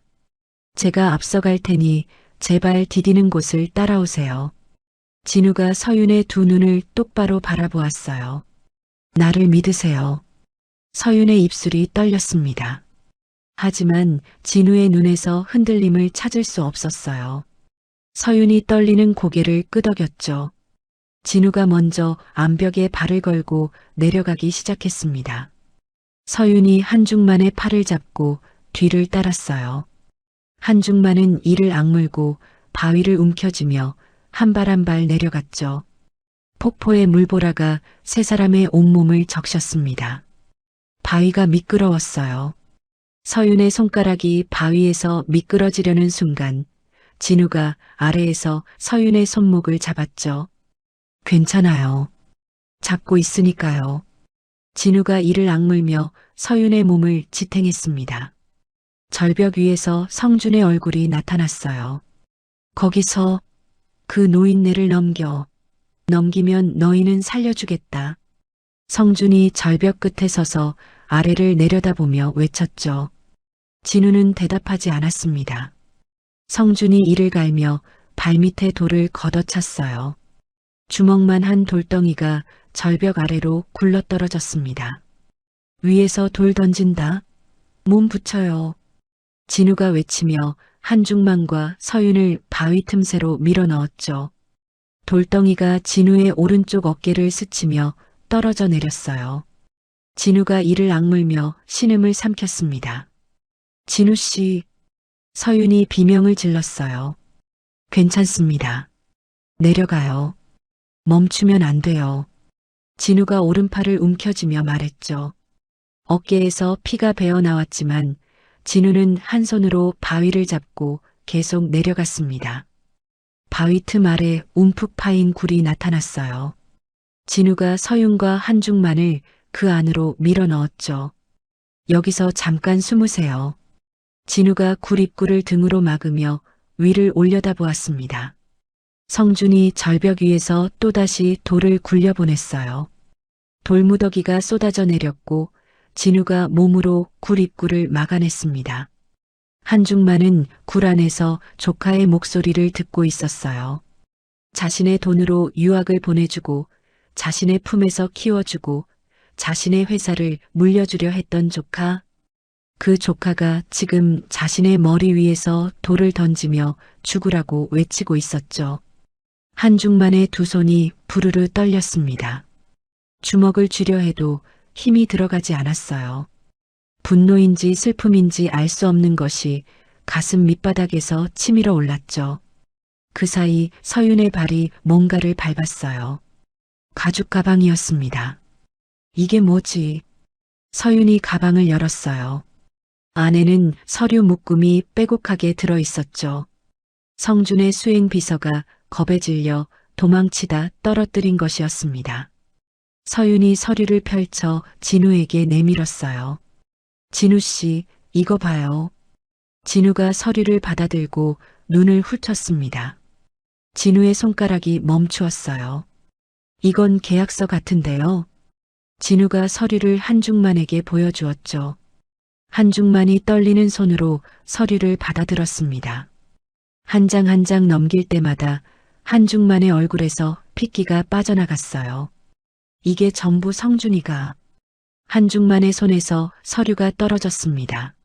제가 앞서갈 테니 제발 디디는 곳을 따라오세요. 진우가 서윤의 두 눈을 똑바로 바라보았어요. 나를 믿으세요. 서윤의 입술이 떨렸습니다. 하지만 진우의 눈에서 흔들림을 찾을 수 없었어요. 서윤이 떨리는 고개를 끄덕였죠. 진우가 먼저 암벽에 발을 걸고 내려가기 시작했습니다. 서윤이 한중만의 팔을 잡고 뒤를 따랐어요. 한중만은 이를 악물고 바위를 움켜쥐며 한 발 한 발 내려갔죠. 폭포의 물보라가 세 사람의 온몸을 적셨습니다. 바위가 미끄러웠어요. 서윤의 손가락이 바위에서 미끄러지려는 순간 진우가 아래에서 서윤의 손목을 잡았죠. 괜찮아요. 잡고 있으니까요. 진우가 이를 악물며 서윤의 몸을 지탱했습니다. 절벽 위에서 성준의 얼굴이 나타났어요. 거기서 그 노인네를 넘기면 너희는 살려주겠다. 성준이 절벽 끝에 서서 아래를 내려다보며 외쳤죠. 진우는 대답하지 않았습니다. 성준이 이를 갈며 발밑에 돌을 걷어찼어요. 주먹만 한 돌덩이가 절벽 아래로 굴러떨어졌습니다. 위에서 돌 던진다. 몸 붙여요. 진우가 외치며 한중만과 서윤을 바위 틈새로 밀어넣었죠. 돌덩이가 진우의 오른쪽 어깨를 스치며 떨어져 내렸어요. 진우가 이를 악물며 신음을 삼켰습니다. 진우 씨, 서윤이 비명을 질렀어요. 괜찮습니다. 내려가요. 멈추면 안 돼요. 진우가 오른팔을 움켜쥐며 말했죠. 어깨에서 피가 배어 나왔지만 진우는 한 손으로 바위를 잡고 계속 내려갔습니다. 바위 틈 아래 움푹 파인 굴이 나타났어요. 진우가 서윤과 한중만을 그 안으로 밀어 넣었죠. 여기서 잠깐 숨으세요. 진우가 굴 입구를 등으로 막으며 위를 올려다보았습니다. 성준이 절벽 위에서 또다시 돌을 굴려보냈어요. 돌무더기가 쏟아져 내렸고 진우가 몸으로 굴 입구를 막아냈습니다. 한중만은 굴 안에서 조카의 목소리를 듣고 있었어요. 자신의 돈으로 유학을 보내주고 자신의 품에서 키워주고 자신의 회사를 물려주려 했던 조카. 그 조카가 지금 자신의 머리 위에서 돌을 던지며 죽으라고 외치고 있었죠. 한중만의 두 손이 부르르 떨렸습니다. 주먹을 쥐려 해도 힘이 들어가지 않았어요. 분노인지 슬픔인지 알 수 없는 것이 가슴 밑바닥에서 치밀어 올랐죠. 그 사이 서윤의 발이 뭔가를 밟았어요. 가죽 가방이었습니다. 이게 뭐지? 서윤이 가방을 열었어요. 안에는 서류 묶음이 빼곡하게 들어 있었죠. 성준의 수행 비서가 겁에 질려 도망치다 떨어뜨린 것이었습니다. 서윤이 서류를 펼쳐 진우에게 내밀었어요. 진우 씨, 이거 봐요. 진우가 서류를 받아들고 눈을 훑었습니다. 진우의 손가락이 멈추었어요. 이건 계약서 같은데요. 진우가 서류를 한중만에게 보여주었죠. 한중만이 떨리는 손으로 서류를 받아들었습니다. 한 장 한 장 넘길 때마다 한중만의 얼굴에서 핏기가 빠져나갔어요. 이게 전부 성준이가. 한중만의 손에서 서류가 떨어졌습니다.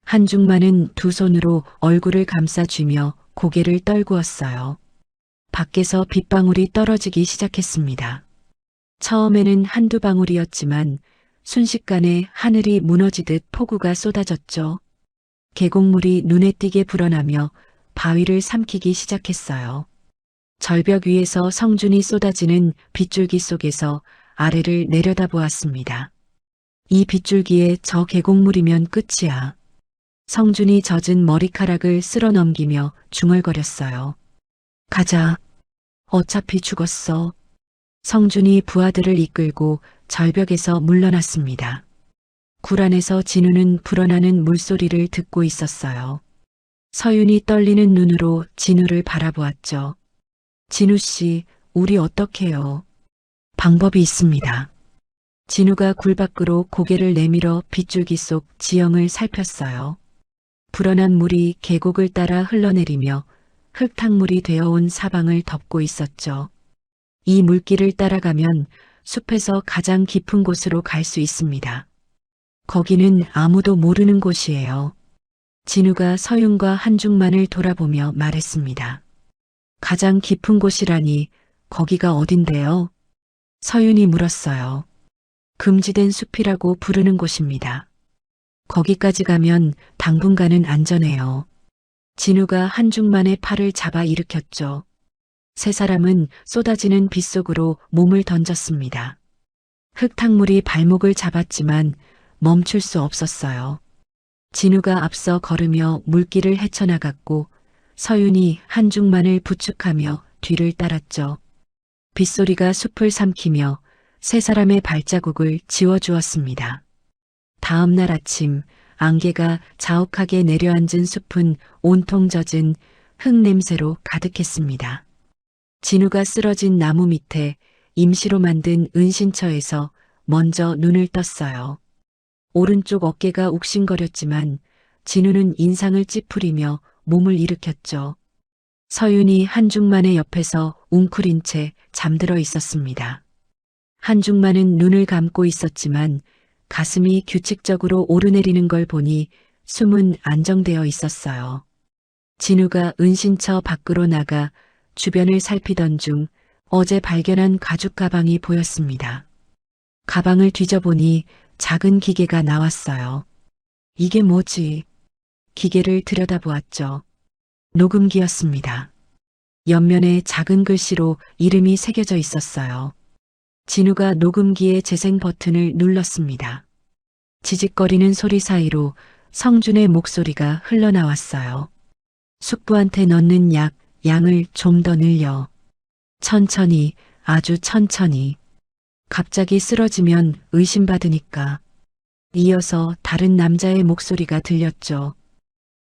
한중만은 두 손으로 얼굴을 감싸쥐며 고개를 떨구었어요. 밖에서 빗방울이 떨어지기 시작했습니다. 처음에는 한두 방울이었지만 순식간에 하늘이 무너지듯 폭우가 쏟아졌죠. 계곡물이 눈에 띄게 불어나며 바위를 삼키기 시작했어요. 절벽 위에서 성준이 쏟아지는 빗줄기 속에서 아래를 내려다보았습니다. 이 빗줄기에 저 계곡물이면 끝이야. 성준이 젖은 머리카락을 쓸어 넘기며 중얼거렸어요. 가자. 어차피 죽었어. 성준이 부하들을 이끌고 절벽에서 물러났습니다. 굴 안에서 진우는 불어나는 물소리를 듣고 있었어요. 서윤이 떨리는 눈으로 진우를 바라보았죠. 진우 씨, 우리 어떡해요? 방법이 있습니다. 진우가 굴 밖으로 고개를 내밀어 빗줄기 속 지형을 살폈어요. 불어난 물이 계곡을 따라 흘러내리며 흙탕물이 되어온 사방을 덮고 있었죠. 이 물길을 따라가면 숲에서 가장 깊은 곳으로 갈 수 있습니다. 거기는 아무도 모르는 곳이에요. 진우가 서윤과 한중만을 돌아보며 말했습니다. 가장 깊은 곳이라니 거기가 어딘데요? 서윤이 물었어요. 금지된 숲이라고 부르는 곳입니다. 거기까지 가면 당분간은 안전해요. 진우가 한중만의 팔을 잡아 일으켰죠. 세 사람은 쏟아지는 빗속으로 몸을 던졌습니다. 흙탕물이 발목을 잡았지만 멈출 수 없었어요. 진우가 앞서 걸으며 물길을 헤쳐나갔고 서윤이 한중만을 부축하며 뒤를 따랐죠. 빗소리가 숲을 삼키며 세 사람의 발자국을 지워주었습니다. 다음 날 아침 안개가 자욱하게 내려앉은 숲은 온통 젖은 흙 냄새로 가득했습니다. 진우가 쓰러진 나무 밑에 임시로 만든 은신처에서 먼저 눈을 떴어요. 오른쪽 어깨가 욱신거렸지만 진우는 인상을 찌푸리며 몸을 일으켰죠. 서윤이 한중만의 옆에서 웅크린 채 잠들어 있었습니다. 한중만은 눈을 감고 있었지만 가슴이 규칙적으로 오르내리는 걸 보니 숨은 안정되어 있었어요. 진우가 은신처 밖으로 나가 주변을 살피던 중 어제 발견한 가죽 가방이 보였습니다. 가방을 뒤져보니 작은 기계가 나왔어요. 이게 뭐지? 기계를 들여다보았죠. 녹음기였습니다. 옆면에 작은 글씨로 이름이 새겨져 있었어요. 진우가 녹음기의 재생 버튼을 눌렀습니다. 지직거리는 소리 사이로 성준의 목소리가 흘러나왔어요. 숙부한테 넣는 양을 좀 더 늘려. 천천히, 아주 천천히. 갑자기 쓰러지면 의심받으니까. 이어서 다른 남자의 목소리가 들렸죠.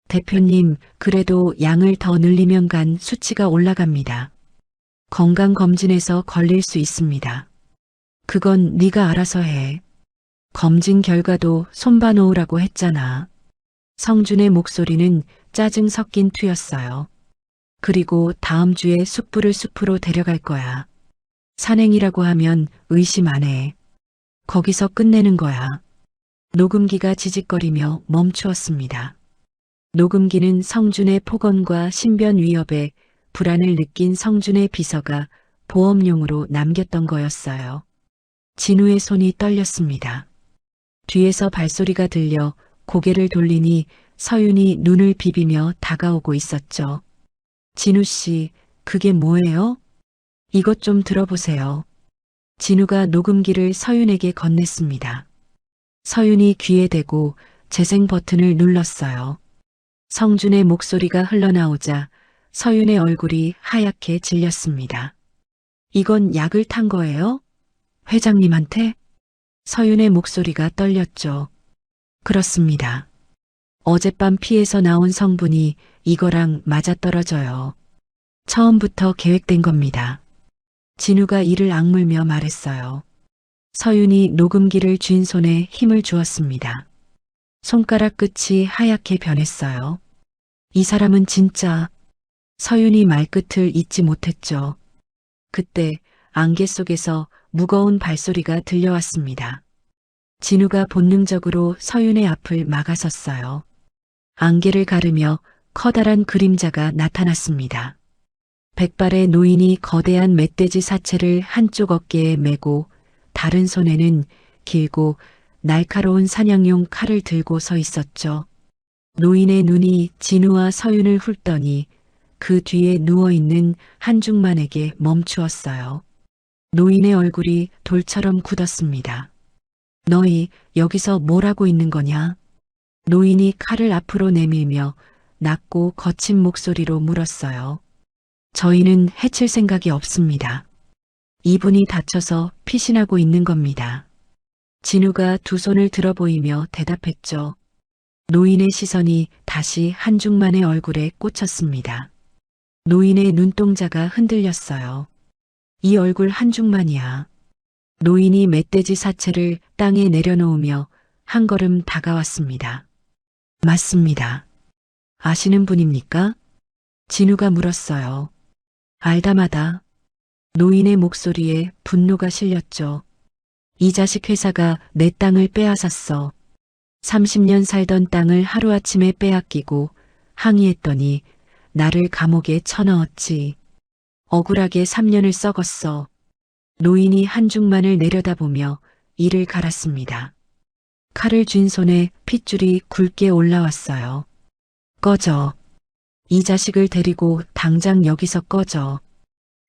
대표님, 그래도 양을 더 늘리면 간 수치가 올라갑니다. 건강검진에서 걸릴 수 있습니다. 그건 네가 알아서 해. 검진 결과도 손봐 놓으라고 했잖아. 성준의 목소리는 짜증 섞인 투였어요. 그리고 다음 주에 숯불을 숲으로 데려갈 거야. 산행이라고 하면 의심 안 해. 거기서 끝내는 거야. 녹음기가 지직거리며 멈추었습니다. 녹음기는 성준의 폭언과 신변 위협에 불안을 느낀 성준의 비서가 보험용으로 남겼던 거였어요. 진우의 손이 떨렸습니다. 뒤에서 발소리가 들려 고개를 돌리니 서윤이 눈을 비비며 다가오고 있었죠. 진우 씨, 그게 뭐예요? 이것 좀 들어보세요. 진우가 녹음기를 서윤에게 건넸습니다. 서윤이 귀에 대고 재생 버튼을 눌렀어요. 성준의 목소리가 흘러나오자 서윤의 얼굴이 하얗게 질렸습니다. 이건 약을 탄 거예요? 회장님한테? 서윤의 목소리가 떨렸죠. 그렇습니다. 어젯밤 피에서 나온 성분이 이거랑 맞아떨어져요. 처음부터 계획된 겁니다. 진우가 이를 악물며 말했어요. 서윤이 녹음기를 쥔 손에 힘을 주었습니다. 손가락 끝이 하얗게 변했어요. 이 사람은 진짜... 서윤이 말끝을 잇지 못했죠. 그때 안개 속에서 무거운 발소리가 들려왔습니다. 진우가 본능적으로 서윤의 앞을 막아섰어요. 안개를 가르며 커다란 그림자가 나타났습니다. 백발의 노인이 거대한 멧돼지 사체를 한쪽 어깨에 메고 다른 손에는 길고 날카로운 사냥용 칼을 들고 서 있었죠. 노인의 눈이 진우와 서윤을 훑더니 그 뒤에 누워있는 한중만에게 멈추었어요. 노인의 얼굴이 돌처럼 굳었습니다. 너희 여기서 뭘 하고 있는 거냐? 노인이 칼을 앞으로 내밀며 낮고 거친 목소리로 물었어요. 저희는 해칠 생각이 없습니다. 이분이 다쳐서 피신하고 있는 겁니다. 진우가 두 손을 들어 보이며 대답했죠. 노인의 시선이 다시 한중만의 얼굴에 꽂혔습니다. 노인의 눈동자가 흔들렸어요. 이 얼굴 한중만이야. 노인이 멧돼지 사체를 땅에 내려놓으며 한 걸음 다가왔습니다. 맞습니다. 아시는 분입니까? 진우가 물었어요. 알다마다. 노인의 목소리에 분노가 실렸죠. 이 자식 회사가 내 땅을 빼앗았어. 30년 살던 땅을 하루아침에 빼앗기고 항의했더니 나를 감옥에 쳐넣었지. 억울하게 3년을 썩었어. 노인이 한중만을 내려다보며 이를 갈았습니다. 칼을 쥔 손에 핏줄이 굵게 올라왔어요. 꺼져. 이 자식을 데리고 당장 여기서 꺼져.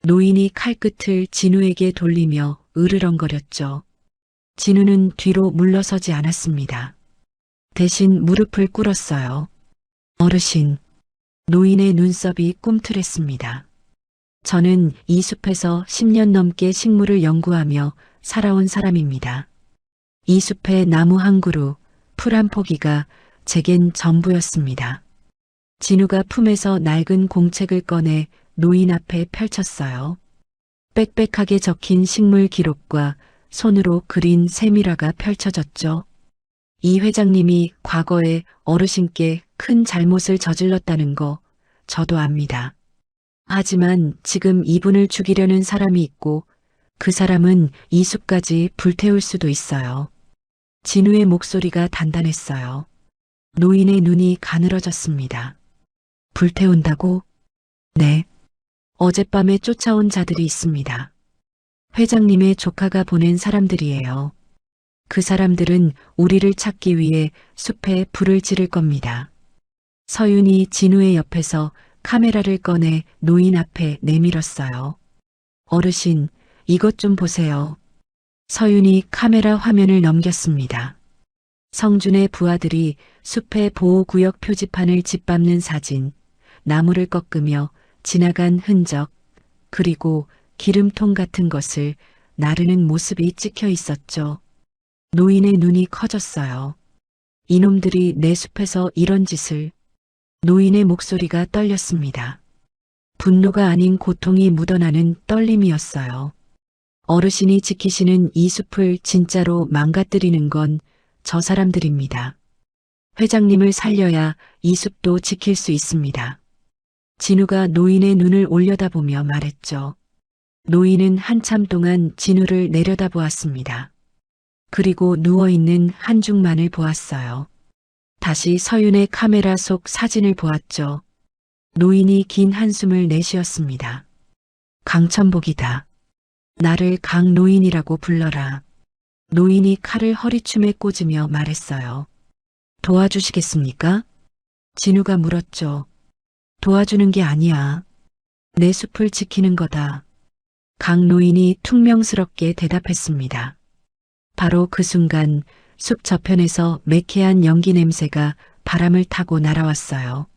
노인이 칼끝을 진우에게 돌리며 으르렁거렸죠. 진우는 뒤로 물러서지 않았습니다. 대신 무릎을 꿇었어요. 어르신. 노인의 눈썹이 꿈틀했습니다. 저는 이 숲에서 10년 넘게 식물을 연구하며 살아온 사람입니다. 이 숲의 나무 한 그루, 풀 한 포기가 제겐 전부였습니다. 진우가 품에서 낡은 공책을 꺼내 노인 앞에 펼쳤어요. 빽빽하게 적힌 식물 기록과 손으로 그린 세밀화가 펼쳐졌죠. 이 회장님이 과거에 어르신께 큰 잘못을 저질렀다는 거 저도 압니다. 하지만 지금 이분을 죽이려는 사람이 있고 그 사람은 이 숲까지 불태울 수도 있어요. 진우의 목소리가 단단했어요. 노인의 눈이 가늘어졌습니다. 불태운다고? 네. 어젯밤에 쫓아온 자들이 있습니다. 회장님의 조카가 보낸 사람들이에요. 그 사람들은 우리를 찾기 위해 숲에 불을 지를 겁니다. 서윤이 진우의 옆에서 카메라를 꺼내 노인 앞에 내밀었어요. 어르신, 이것 좀 보세요. 서윤이 카메라 화면을 넘겼습니다. 성준의 부하들이 숲의 보호구역 표지판을 짓밟는 사진, 나무를 꺾으며 지나간 흔적, 그리고 기름통 같은 것을 나르는 모습이 찍혀 있었죠. 노인의 눈이 커졌어요. 이놈들이 내 숲에서 이런 짓을... 노인의 목소리가 떨렸습니다. 분노가 아닌 고통이 묻어나는 떨림이었어요. 어르신이 지키시는 이 숲을 진짜로 망가뜨리는 건 저 사람들입니다. 회장님을 살려야 이 숲도 지킬 수 있습니다. 진우가 노인의 눈을 올려다보며 말했죠. 노인은 한참 동안 진우를 내려다보았습니다. 그리고 누워있는 한중만을 보았어요. 다시 서윤의 카메라 속 사진을 보았죠. 노인이 긴 한숨을 내쉬었습니다. 강천복이다. 나를 강노인이라고 불러라. 노인이 칼을 허리춤에 꽂으며 말했어요. 도와주시겠습니까? 진우가 물었죠. 도와주는 게 아니야. 내 숲을 지키는 거다. 강노인이 퉁명스럽게 대답했습니다. 바로 그 순간 숲 저편에서 매캐한 연기 냄새가 바람을 타고 날아왔어요.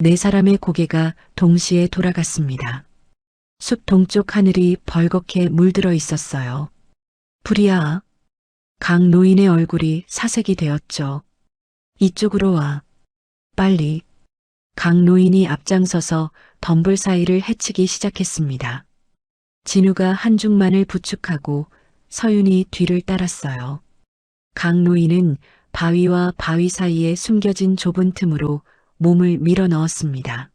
네 사람의 고개가 동시에 돌아갔습니다. 숲 동쪽 하늘이 벌겋게 물들어 있었어요. 불이야. 강노인의 얼굴이 사색이 되었죠. 이쪽으로 와. 빨리. 강노인이 앞장서서 덤불 사이를 헤치기 시작했습니다. 진우가 한중만을 부축하고 서윤이 뒤를 따랐어요. 강노인은 바위와 바위 사이에 숨겨진 좁은 틈으로 몸을 밀어 넣었습니다.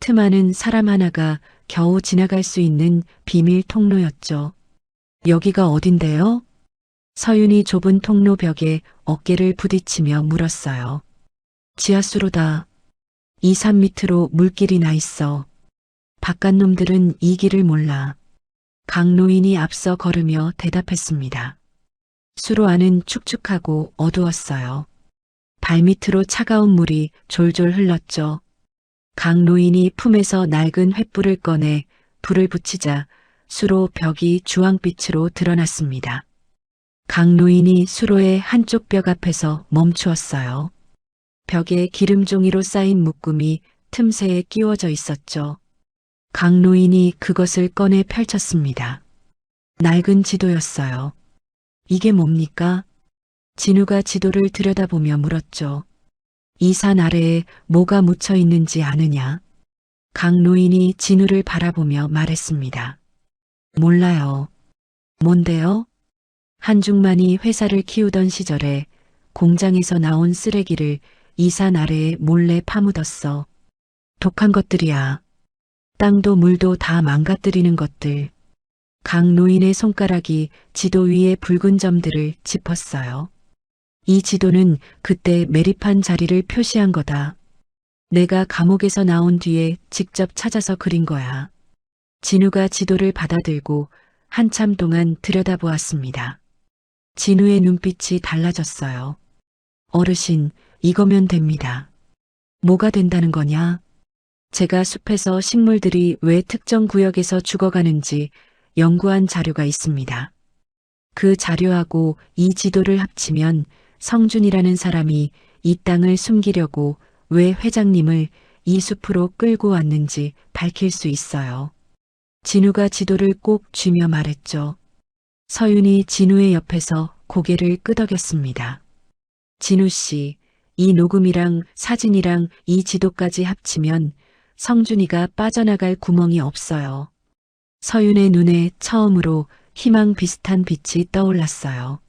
틈 안은 사람 하나가 겨우 지나갈 수 있는 비밀 통로였죠. 여기가 어딘데요? 서윤이 좁은 통로 벽에 어깨를 부딪히며 물었어요. 지하수로다. 이 산 밑으로 물길이 나 있어. 바깥 놈들은 이 길을 몰라. 강노인이 앞서 걸으며 대답했습니다. 수로 안은 축축하고 어두웠어요. 발밑으로 차가운 물이 졸졸 흘렀죠. 강노인이 품에서 낡은 횃불을 꺼내 불을 붙이자 수로 벽이 주황빛으로 드러났습니다. 강노인이 수로의 한쪽 벽 앞에서 멈추었어요. 벽에 기름종이로 쌓인 묶음이 틈새에 끼워져 있었죠. 강노인이 그것을 꺼내 펼쳤습니다. 낡은 지도였어요. 이게 뭡니까? 진우가 지도를 들여다보며 물었죠. 이 산 아래에 뭐가 묻혀 있는지 아느냐? 강노인이 진우를 바라보며 말했습니다. 몰라요. 뭔데요? 한중만이 회사를 키우던 시절에 공장에서 나온 쓰레기를 이 산 아래에 몰래 파묻었어. 독한 것들이야. 땅도 물도 다 망가뜨리는 것들. 강노인의 손가락이 지도 위에 붉은 점들을 짚었어요. 이 지도는 그때 매립한 자리를 표시한 거다. 내가 감옥에서 나온 뒤에 직접 찾아서 그린 거야. 진우가 지도를 받아들고 한참 동안 들여다보았습니다. 진우의 눈빛이 달라졌어요. 어르신, 이거면 됩니다. 뭐가 된다는 거냐? 제가 숲에서 식물들이 왜 특정 구역에서 죽어가는지 연구한 자료가 있습니다. 그 자료하고 이 지도를 합치면 성준이라는 사람이 이 땅을 숨기려고 왜 회장님을 이 숲으로 끌고 왔는지 밝힐 수 있어요. 진우가 지도를 꼭 쥐며 말했죠. 서윤이 진우의 옆에서 고개를 끄덕였습니다. 진우 씨, 이 녹음이랑 사진이랑 이 지도까지 합치면 성준이가 빠져나갈 구멍이 없어요. 서윤의 눈에 처음으로 희망 비슷한 빛이 떠올랐어요.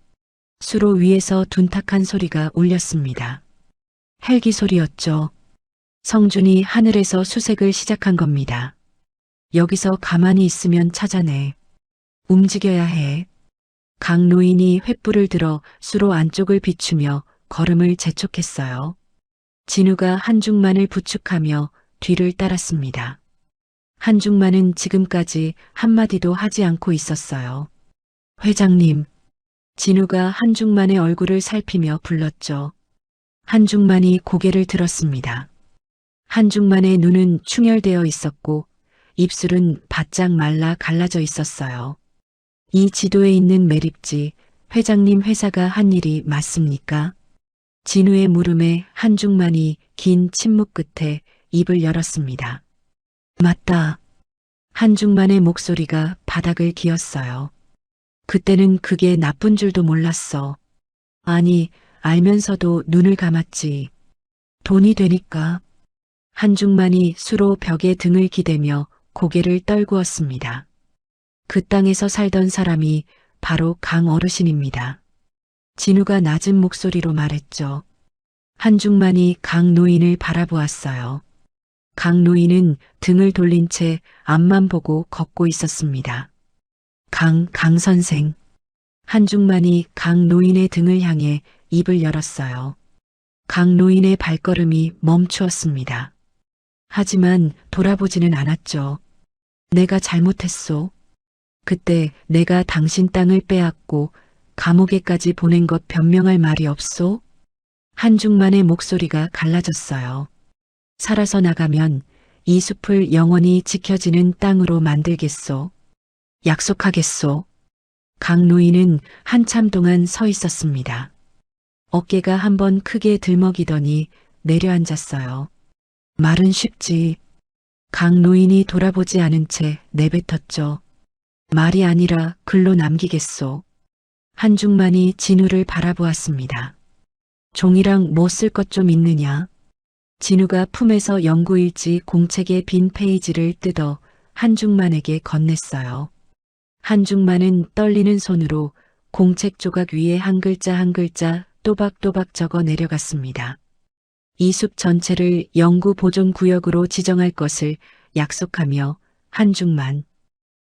수로 위에서 둔탁한 소리가 울렸습니다. 헬기 소리였죠. 성준이 하늘에서 수색을 시작한 겁니다. 여기서 가만히 있으면 찾아내. 움직여야 해. 강노인이 횃불을 들어 수로 안쪽을 비추며 걸음을 재촉했어요. 진우가 한중만을 부축하며 뒤를 따랐습니다. 한중만은 지금까지 한마디도 하지 않고 있었어요. 회장님. 진우가 한중만의 얼굴을 살피며 불렀죠. 한중만이 고개를 들었습니다. 한중만의 눈은 충혈되어 있었고 입술은 바짝 말라 갈라져 있었어요. 이 지도에 있는 매립지, 회장님 회사가 한 일이 맞습니까? 진우의 물음에 한중만이 긴 침묵 끝에 입을 열었습니다. 맞다. 한중만의 목소리가 바닥을 기었어요. 그때는 그게 나쁜 줄도 몰랐어. 아니, 알면서도 눈을 감았지. 돈이 되니까. 한중만이 수로 벽에 등을 기대며 고개를 떨구었습니다. 그 땅에서 살던 사람이 바로 강 어르신입니다. 진우가 낮은 목소리로 말했죠. 한중만이 강 노인을 바라보았어요. 강 노인은 등을 돌린 채 앞만 보고 걷고 있었습니다. 강 선생. 한중만이 강 노인의 등을 향해 입을 열었어요. 강 노인의 발걸음이 멈추었습니다. 하지만 돌아보지는 않았죠. 내가 잘못했소. 그때 내가 당신 땅을 빼앗고 감옥에까지 보낸 것 변명할 말이 없소? 한중만의 목소리가 갈라졌어요. 살아서 나가면 이 숲을 영원히 지켜지는 땅으로 만들겠소. 약속하겠소. 강 노인은 한참 동안 서 있었습니다. 어깨가 한번 크게 들먹이더니 내려앉았어요. 말은 쉽지. 강 노인이 돌아보지 않은 채 내뱉었죠. 말이 아니라 글로 남기겠소. 한중만이 진우를 바라보았습니다. 종이랑 뭐 쓸 것 좀 있느냐? 진우가 품에서 연구일지 공책의 빈 페이지를 뜯어 한중만에게 건넸어요. 한중만은 떨리는 손으로 공책 조각 위에 한 글자 한 글자 또박또박 적어 내려갔습니다. 이 숲 전체를 연구 보존 구역으로 지정할 것을 약속하며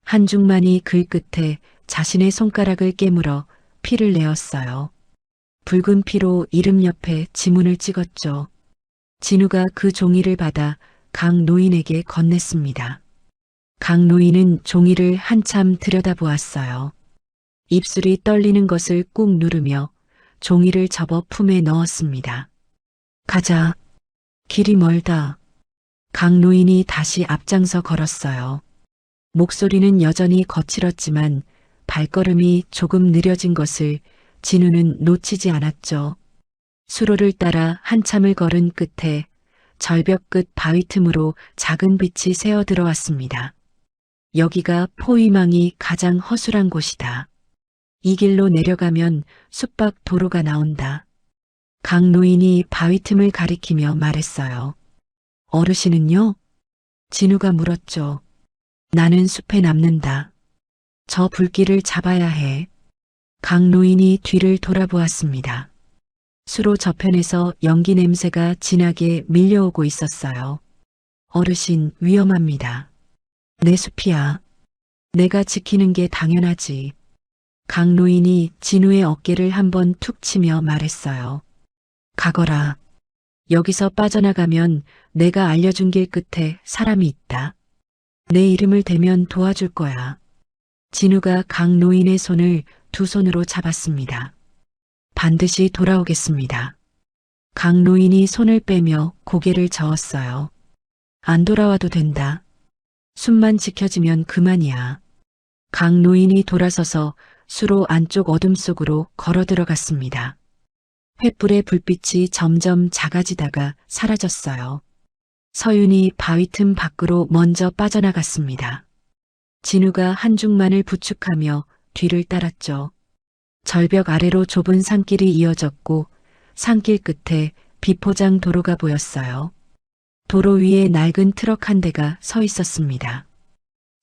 한중만이 글 끝에 자신의 손가락을 깨물어 피를 내었어요. 붉은 피로 이름 옆에 지문을 찍었죠. 진우가 그 종이를 받아 강 노인에게 건넸습니다. 강 노인은 종이를 한참 들여다보았어요. 입술이 떨리는 것을 꾹 누르며 종이를 접어 품에 넣었습니다. 가자. 길이 멀다. 강 노인이 다시 앞장서 걸었어요. 목소리는 여전히 거칠었지만 발걸음이 조금 느려진 것을 진우는 놓치지 않았죠. 수로를 따라 한참을 걸은 끝에 절벽 끝 바위 틈으로 작은 빛이 새어 들어왔습니다. 여기가 포위망이 가장 허술한 곳이다. 이 길로 내려가면 숲밖 도로가 나온다. 강 노인이 바위 틈을 가리키며 말했어요. 어르신은요? 진우가 물었죠. 나는 숲에 남는다. 저 불길을 잡아야 해. 강 노인이 뒤를 돌아보았습니다. 수로 저편에서 연기 냄새가 진하게 밀려오고 있었어요. 어르신, 위험합니다. 내 숲이야. 내가 지키는 게 당연하지. 강 노인이 진우의 어깨를 한번 툭 치며 말했어요. 가거라. 여기서 빠져나가면 내가 알려준 길 끝에 사람이 있다. 내 이름을 대면 도와줄 거야. 진우가 강 노인의 손을 두 손으로 잡았습니다. 반드시 돌아오겠습니다. 강 노인이 손을 빼며 고개를 저었어요. 안 돌아와도 된다. 숨만 지켜지면 그만이야. 강 노인이 돌아서서 수로 안쪽 어둠 속으로 걸어 들어갔습니다. 횃불의 불빛이 점점 작아지다가 사라졌어요. 서윤이 바위 틈 밖으로 먼저 빠져나갔습니다. 진우가 한중만을 부축하며 뒤를 따랐죠. 절벽 아래로 좁은 산길이 이어졌고 산길 끝에 비포장 도로가 보였어요. 도로 위에 낡은 트럭 한 대가 서 있었습니다.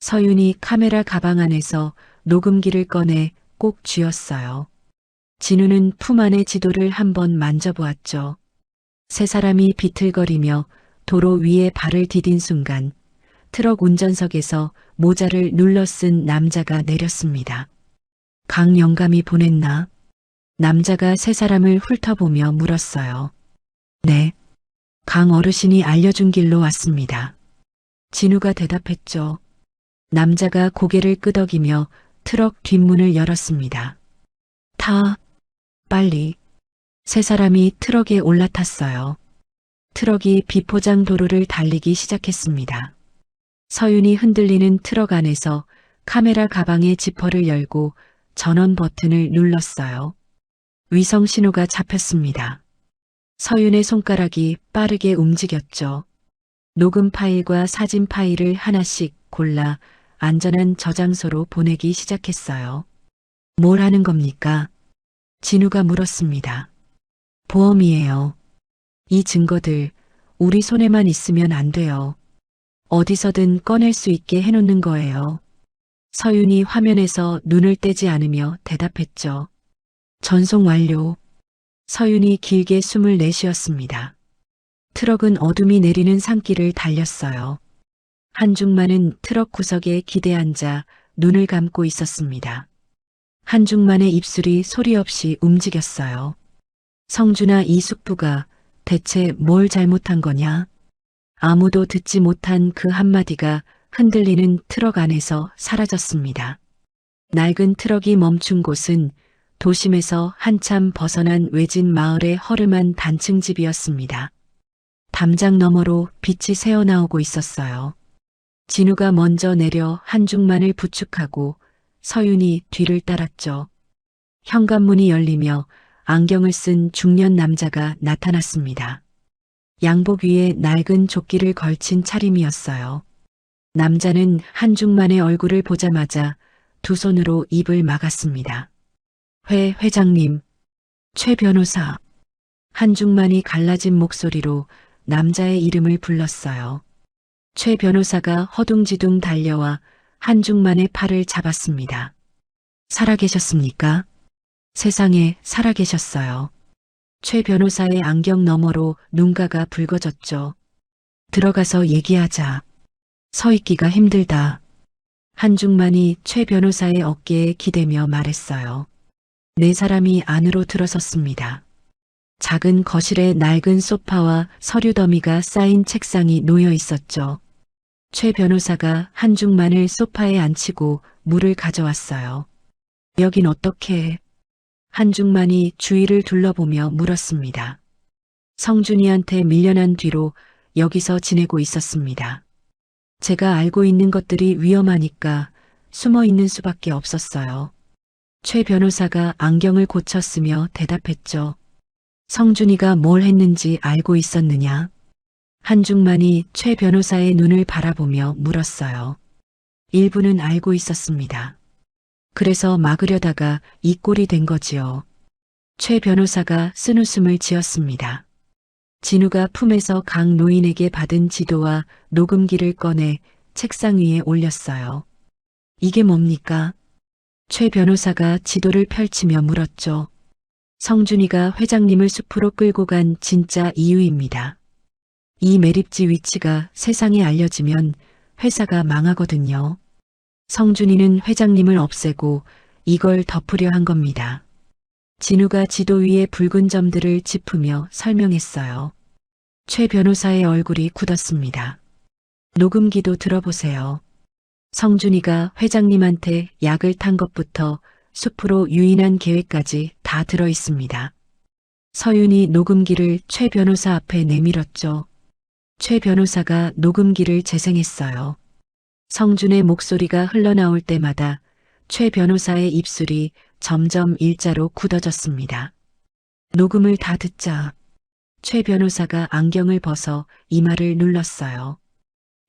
서윤이 카메라 가방 안에서 녹음기를 꺼내 꼭 쥐었어요. 진우는 품 안의 지도를 한번 만져보았죠. 세 사람이 비틀거리며 도로 위에 발을 디딘 순간 트럭 운전석에서 모자를 눌러 쓴 남자가 내렸습니다. 강 영감이 보냈나? 남자가 세 사람을 훑어보며 물었어요. 네. 강 어르신이 알려준 길로 왔습니다. 진우가 대답했죠. 남자가 고개를 끄덕이며 트럭 뒷문을 열었습니다. 타. 빨리. 세 사람이 트럭에 올라탔어요. 트럭이 비포장 도로를 달리기 시작했습니다. 서윤이 흔들리는 트럭 안에서 카메라 가방의 지퍼를 열고 전원 버튼을 눌렀어요. 위성 신호가 잡혔습니다. 서윤의 손가락이 빠르게 움직였죠. 녹음 파일과 사진 파일을 하나씩 골라 안전한 저장소로 보내기 시작했어요. 뭘 하는 겁니까? 진우가 물었습니다. 보험이에요. 이 증거들 우리 손에만 있으면 안 돼요. 어디서든 꺼낼 수 있게 해놓는 거예요. 서윤이 화면에서 눈을 떼지 않으며 대답했죠. 전송 완료. 서윤이 길게 숨을 내쉬었습니다. 트럭은 어둠이 내리는 산길을 달렸어요. 한중만은 트럭 구석에 기대 앉아 눈을 감고 있었습니다. 한중만의 입술이 소리 없이 움직였어요. 성준아, 이 숙부가 대체 뭘 잘못한 거냐? 아무도 듣지 못한 그 한마디가 흔들리는 트럭 안에서 사라졌습니다. 낡은 트럭이 멈춘 곳은 도심에서 한참 벗어난 외진 마을의 허름한 단층 집이었습니다. 담장 너머로 빛이 새어나오고 있었어요. 진우가 먼저 내려 한중만을 부축하고 서윤이 뒤를 따랐죠. 현관문이 열리며 안경을 쓴 중년 남자가 나타났습니다. 양복 위에 낡은 조끼를 걸친 차림이었어요. 남자는 한중만의 얼굴을 보자마자 두 손으로 입을 막았습니다. 회장님, 최 변호사. 한중만이 갈라진 목소리로 남자의 이름을 불렀어요. 최 변호사가 허둥지둥 달려와 한중만의 팔을 잡았습니다. 살아계셨습니까? 세상에, 살아계셨어요. 최 변호사의 안경 너머로 눈가가 붉어졌죠. 들어가서 얘기하자. 서 있기가 힘들다. 한중만이 최 변호사의 어깨에 기대며 말했어요. 네 사람이 안으로 들어섰습니다. 작은 거실에 낡은 소파와 서류 더미가 쌓인 책상이 놓여 있었죠. 최 변호사가 한중만을 소파에 앉히고 물을 가져왔어요. 여긴 어떻게? 한중만이 주위를 둘러보며 물었습니다. 성준이한테 밀려난 뒤로 여기서 지내고 있었습니다. 제가 알고 있는 것들이 위험하니까 숨어 있는 수밖에 없었어요. 최 변호사가 안경을 고쳤으며 대답했죠. 성준이가 뭘 했는지 알고 있었느냐? 한중만이 최 변호사의 눈을 바라보며 물었어요. 일부는 알고 있었습니다. 그래서 막으려다가 이 꼴이 된 거지요. 최 변호사가 쓴웃음을 지었습니다. 진우가 품에서 강 노인에게 받은 지도와 녹음기를 꺼내 책상 위에 올렸어요. 이게 뭡니까? 최 변호사가 지도를 펼치며 물었죠. 성준이가 회장님을 숲으로 끌고 간 진짜 이유입니다. 이 매립지 위치가 세상에 알려지면 회사가 망하거든요. 성준이는 회장님을 없애고 이걸 덮으려 한 겁니다. 진우가 지도 위에 붉은 점들을 짚으며 설명했어요. 최 변호사의 얼굴이 굳었습니다. 녹음기도 들어보세요. 성준이가 회장님한테 약을 탄 것부터 숲으로 유인한 계획까지 다 들어 있습니다. 서윤이 녹음기를 최 변호사 앞에 내밀었죠. 최 변호사가 녹음기를 재생했어요. 성준의 목소리가 흘러나올 때마다 최 변호사의 입술이 점점 일자로 굳어졌습니다. 녹음을 다 듣자. 최 변호사가 안경을 벗어 이마를 눌렀어요.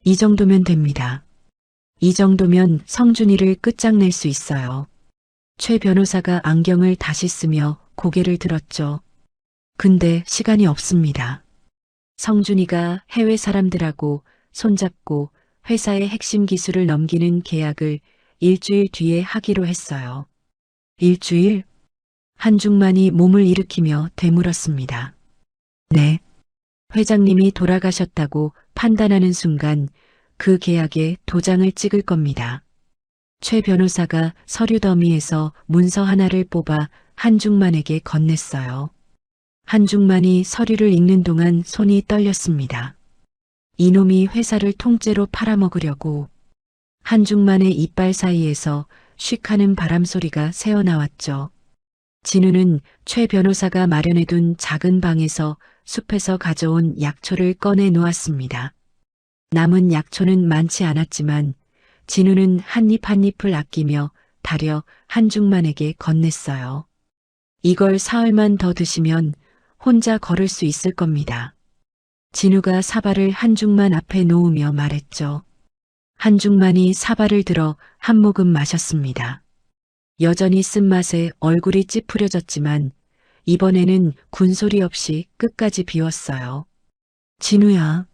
이 정도면 됩니다. 이 정도면 성준이를 끝장낼 수 있어요. 최 변호사가 안경을 다시 쓰며 고개를 들었죠. 근데 시간이 없습니다. 성준이가 해외 사람들하고 손잡고 회사의 핵심 기술을 넘기는 계약을 일주일 뒤에 하기로 했어요. 일주일? 한중만이 몸을 일으키며 되물었습니다. 네. 회장님이 돌아가셨다고 판단하는 순간 그 계약에 도장을 찍을 겁니다. 최 변호사가 서류 더미에서 문서 하나를 뽑아 한중만에게 건넸어요. 한중만이 서류를 읽는 동안 손이 떨렸습니다. 이놈이 회사를 통째로 팔아먹으려고. 한중만의 이빨 사이에서 쉭 하는 바람 소리가 새어나왔죠. 진우는 최 변호사가 마련해둔 작은 방에서 숲에서 가져온 약초를 꺼내 놓았습니다. 남은 약초는 많지 않았지만 진우는 한 입 한 입을 아끼며 다려 한중만에게 건넸어요. 이걸 사흘만 더 드시면 혼자 걸을 수 있을 겁니다. 진우가 사발을 한중만 앞에 놓으며 말했죠. 한중만이 사발을 들어 한 모금 마셨습니다. 여전히 쓴맛에 얼굴이 찌푸려졌지만 이번에는 군소리 없이 끝까지 비웠어요. 진우야.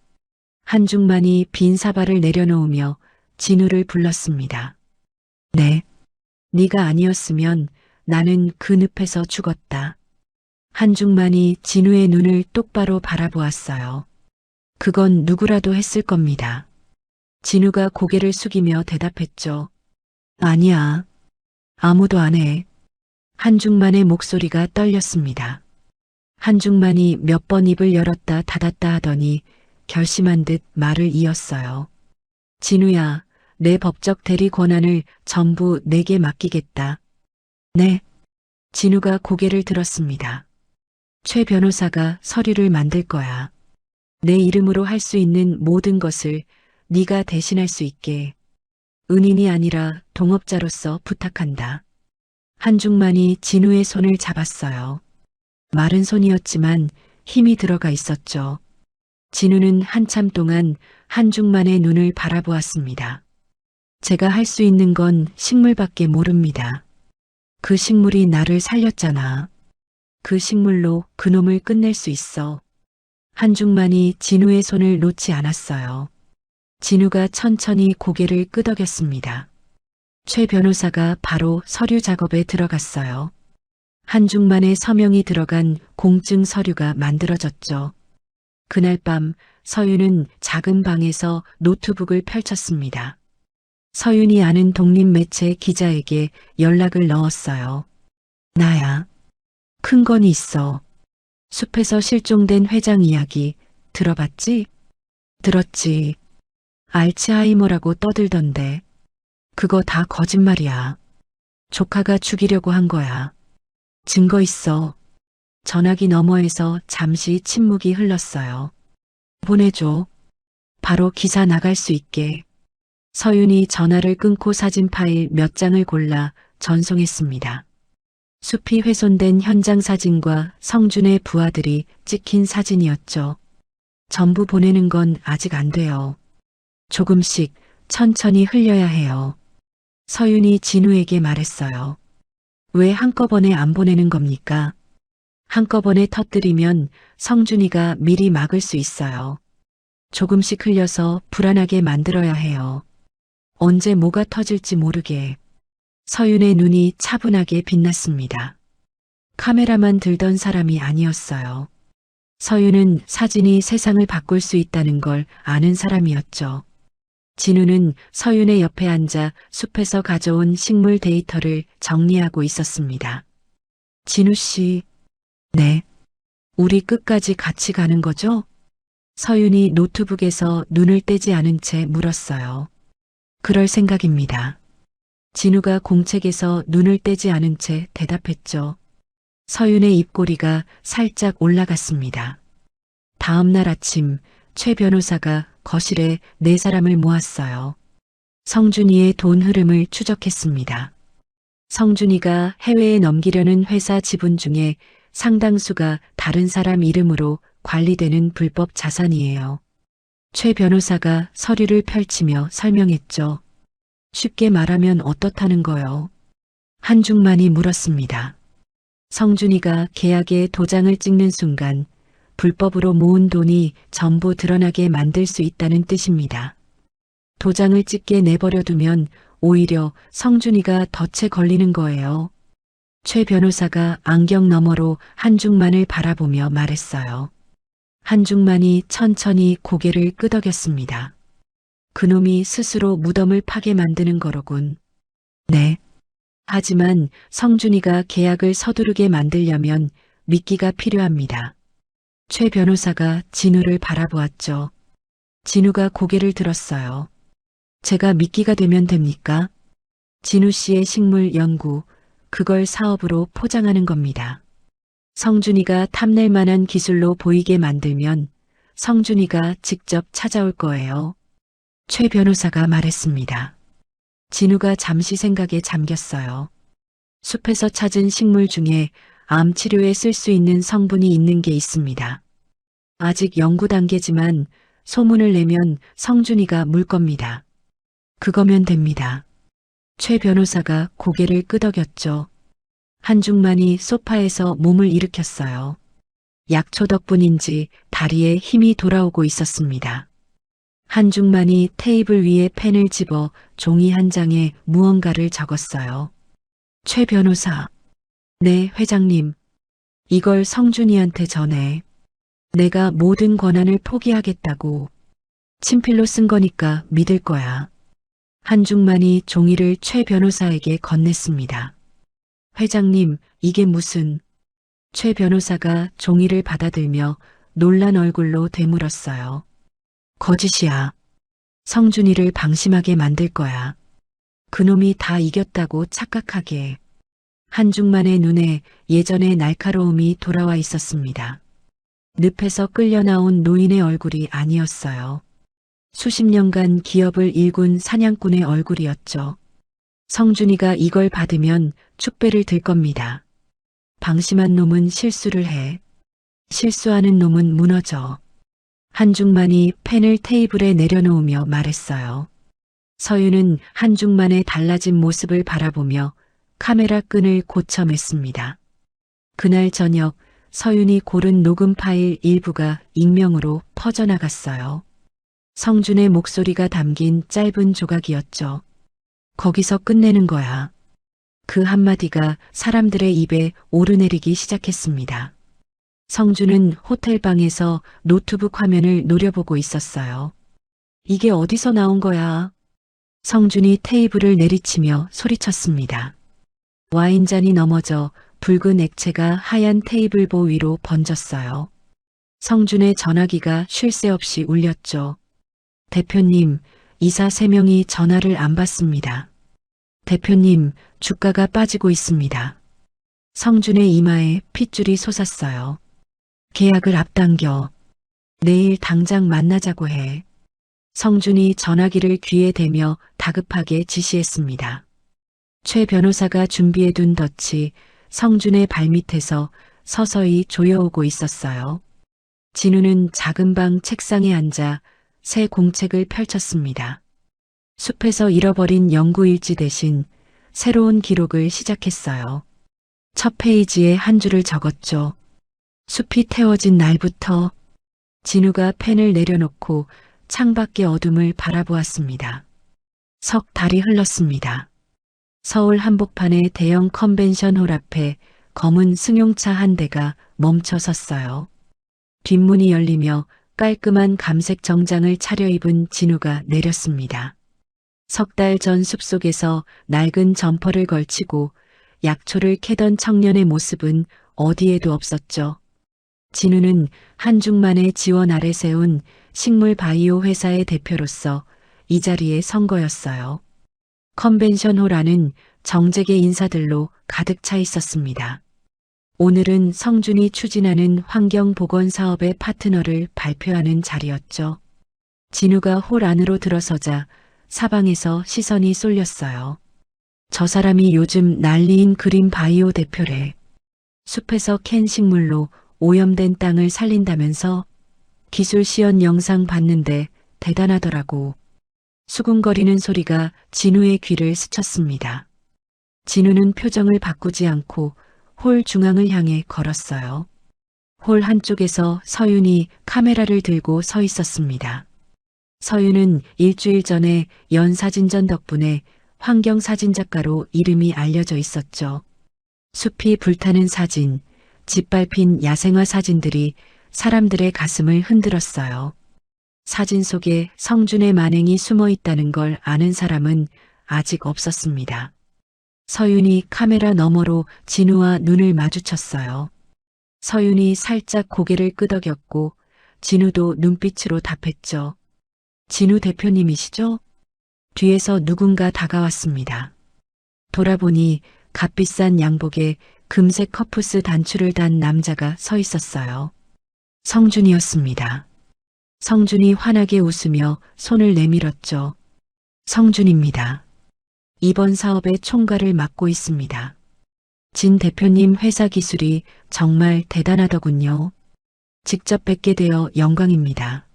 한중만이 빈 사발을 내려놓으며 진우를 불렀습니다. 네. 네가 아니었으면 나는 그 늪에서 죽었다. 한중만이 진우의 눈을 똑바로 바라보았어요. 그건 누구라도 했을 겁니다. 진우가 고개를 숙이며 대답했죠. 아니야. 아무도 안 해. 한중만의 목소리가 떨렸습니다. 한중만이 몇 번 입을 열었다 닫았다 하더니 결심한 듯 말을 이었어요. 진우야, 내 법적 대리 권한을 전부 내게 맡기겠다. 네. 진우가 고개를 들었습니다. 최 변호사가 서류를 만들 거야. 내 이름으로 할 수 있는 모든 것을 네가 대신할 수 있게. 은인이 아니라 동업자로서 부탁한다. 한중만이 진우의 손을 잡았어요. 마른 손이었지만 힘이 들어가 있었죠. 진우는 한참 동안 한중만의 눈을 바라보았습니다. 제가 할 수 있는 건 식물밖에 모릅니다. 그 식물이 나를 살렸잖아. 그 식물로 그놈을 끝낼 수 있어. 한중만이 진우의 손을 놓지 않았어요. 진우가 천천히 고개를 끄덕였습니다. 최 변호사가 바로 서류 작업에 들어갔어요. 한중만의 서명이 들어간 공증 서류가 만들어졌죠. 그날 밤 서윤은 작은 방에서 노트북을 펼쳤습니다. 서윤이 아는 독립매체 기자에게 연락을 넣었어요. 나야. 큰 건이 있어. 숲에서 실종된 회장 이야기 들어봤지? 들었지. 알츠하이머라고 떠들던데. 그거 다 거짓말이야. 조카가 죽이려고 한 거야. 증거 있어. 전화기 너머에서 잠시 침묵이 흘렀어요. 보내줘. 바로 기사 나갈 수 있게. 서윤이 전화를 끊고 사진 파일 몇 장을 골라 전송했습니다. 숲이 훼손된 현장 사진과 성준의 부하들이 찍힌 사진이었죠. 전부 보내는 건 아직 안 돼요. 조금씩 천천히 흘려야 해요. 서윤이 진우에게 말했어요. 왜 한꺼번에 안 보내는 겁니까? 한꺼번에 터뜨리면 성준이가 미리 막을 수 있어요. 조금씩 흘려서 불안하게 만들어야 해요. 언제 뭐가 터질지 모르게. 서윤의 눈이 차분하게 빛났습니다. 카메라만 들던 사람이 아니었어요. 서윤은 사진이 세상을 바꿀 수 있다는 걸 아는 사람이었죠. 진우는 서윤의 옆에 앉아 숲에서 가져온 식물 데이터를 정리하고 있었습니다. 진우 씨, 네. 우리 끝까지 같이 가는 거죠? 서윤이 노트북에서 눈을 떼지 않은 채 물었어요. 그럴 생각입니다. 진우가 공책에서 눈을 떼지 않은 채 대답했죠. 서윤의 입꼬리가 살짝 올라갔습니다. 다음 날 아침 최 변호사가 거실에 4사람을 모았어요. 성준이의 돈 흐름을 추적했습니다. 성준이가 해외에 넘기려는 회사 지분 중에 상당수가 다른 사람 이름으로 관리되는 불법 자산이에요. 최 변호사가 서류를 펼치며 설명했죠. 쉽게 말하면 어떻다는 거요? 한중만이 물었습니다. 성준이가 계약에 도장을 찍는 순간 불법으로 모은 돈이 전부 드러나게 만들 수 있다는 뜻입니다. 도장을 찍게 내버려두면 오히려 성준이가 덫에 걸리는 거예요. 최 변호사가 안경 너머로 한중만을 바라보며 말했어요. 한중만이 천천히 고개를 끄덕였습니다. 그놈이 스스로 무덤을 파게 만드는 거로군. 네. 하지만 성준이가 계약을 서두르게 만들려면 미끼가 필요합니다. 최 변호사가 진우를 바라보았죠. 진우가 고개를 들었어요. 제가 미끼가 되면 됩니까? 진우 씨의 식물 연구, 그걸 사업으로 포장하는 겁니다. 성준이가 탐낼 만한 기술로 보이게 만들면 성준이가 직접 찾아올 거예요. 최 변호사가 말했습니다. 진우가 잠시 생각에 잠겼어요. 숲에서 찾은 식물 중에 암 치료에 쓸 수 있는 성분이 있는 게 있습니다. 아직 연구 단계지만 소문을 내면 성준이가 물 겁니다. 그거면 됩니다. 최 변호사가 고개를 끄덕였죠. 한중만이 소파에서 몸을 일으켰어요. 약초 덕분인지 다리에 힘이 돌아오고 있었습니다. 한중만이 테이블 위에 펜을 집어 종이 한 장에 무언가를 적었어요. 최 변호사. 네, 회장님. 이걸 성준이한테 전해. 내가 모든 권한을 포기하겠다고. 친필로 쓴 거니까 믿을 거야. 한중만이 종이를 최 변호사에게 건넸습니다. 회장님, 이게 무슨... 최 변호사가 종이를 받아들며 놀란 얼굴로 되물었어요. 거짓이야. 성준이를 방심하게 만들 거야. 그놈이 다 이겼다고 착각하게. 한중만의 눈에 예전의 날카로움이 돌아와 있었습니다. 늪에서 끌려 나온 노인의 얼굴이 아니었어요. 수십 년간 기업을 일군 사냥꾼의 얼굴이었죠. 성준이가 이걸 받으면 축배를 들 겁니다. 방심한 놈은 실수를 해. 실수하는 놈은 무너져. 한중만이 펜을 테이블에 내려놓으며 말했어요. 서윤은 한중만의 달라진 모습을 바라보며 카메라 끈을 고쳐 맸습니다. 그날 저녁 서윤이 고른 녹음 파일 일부가 익명으로 퍼져나갔어요. 성준의 목소리가 담긴 짧은 조각이었죠. 거기서 끝내는 거야. 그 한마디가 사람들의 입에 오르내리기 시작했습니다. 성준은 호텔방에서 노트북 화면을 노려보고 있었어요. 이게 어디서 나온 거야? 성준이 테이블을 내리치며 소리쳤습니다. 와인잔이 넘어져 붉은 액체가 하얀 테이블보 위로 번졌어요. 성준의 전화기가 쉴 새 없이 울렸죠. 대표님, 이사 3명이 전화를 안 받습니다. 대표님, 주가가 빠지고 있습니다. 성준의 이마에 핏줄이 솟았어요. 계약을 앞당겨. 내일 당장 만나자고 해. 성준이 전화기를 귀에 대며 다급하게 지시했습니다. 최 변호사가 준비해둔 덫이 성준의 발밑에서 서서히 조여오고 있었어요. 진우는 작은 방 책상에 앉아 새 공책을 펼쳤습니다. 숲에서 잃어버린 연구일지 대신 새로운 기록을 시작했어요. 첫 페이지에 한 줄을 적었죠. 숲이 태워진 날부터. 진우가 펜을 내려놓고 창밖의 어둠을 바라보았습니다. 석 달이 흘렀습니다. 서울 한복판의 대형 컨벤션홀 앞에 검은 승용차 한 대가 멈춰 섰어요. 뒷문이 열리며 깔끔한 감색 정장을 차려입은 진우가 내렸습니다. 석 달 전 숲속에서 낡은 점퍼를 걸치고 약초를 캐던 청년의 모습은 어디에도 없었죠. 진우는 한중만의 지원 아래 세운 식물 바이오 회사의 대표로서 이 자리에 선 거였어요. 컨벤션홀 안은 정재계 인사들로 가득 차 있었습니다. 오늘은 성준이 추진하는 환경보건 사업의 파트너를 발표하는 자리였죠. 진우가 홀 안으로 들어서자 사방에서 시선이 쏠렸어요. 저 사람이 요즘 난리인 그린 바이오 대표래. 숲에서 캔 식물로 오염된 땅을 살린다면서. 기술 시연 영상 봤는데 대단하더라고. 수군거리는 소리가 진우의 귀를 스쳤습니다. 진우는 표정을 바꾸지 않고 홀 중앙을 향해 걸었어요. 홀 한쪽에서 서윤이 카메라를 들고 서 있었습니다. 서윤은 일주일 전에 연사진전 덕분에 환경사진작가로 이름이 알려져 있었죠. 숲이 불타는 사진, 짓밟힌 야생화 사진들이 사람들의 가슴을 흔들었어요. 사진 속에 성준의 만행이 숨어 있다는 걸 아는 사람은 아직 없었습니다. 서윤이 카메라 너머로 진우와 눈을 마주쳤어요. 서윤이 살짝 고개를 끄덕였고 진우도 눈빛으로 답했죠. 진우 대표님이시죠? 뒤에서 누군가 다가왔습니다. 돌아보니 값비싼 양복에 금색 커프스 단추를 단 남자가 서 있었어요. 성준이었습니다. 성준이 환하게 웃으며 손을 내밀었죠. 성준입니다. 이번 사업의 총괄을 맡고 있습니다. 진 대표님 회사 기술이 정말 대단하더군요. 직접 뵙게 되어 영광입니다.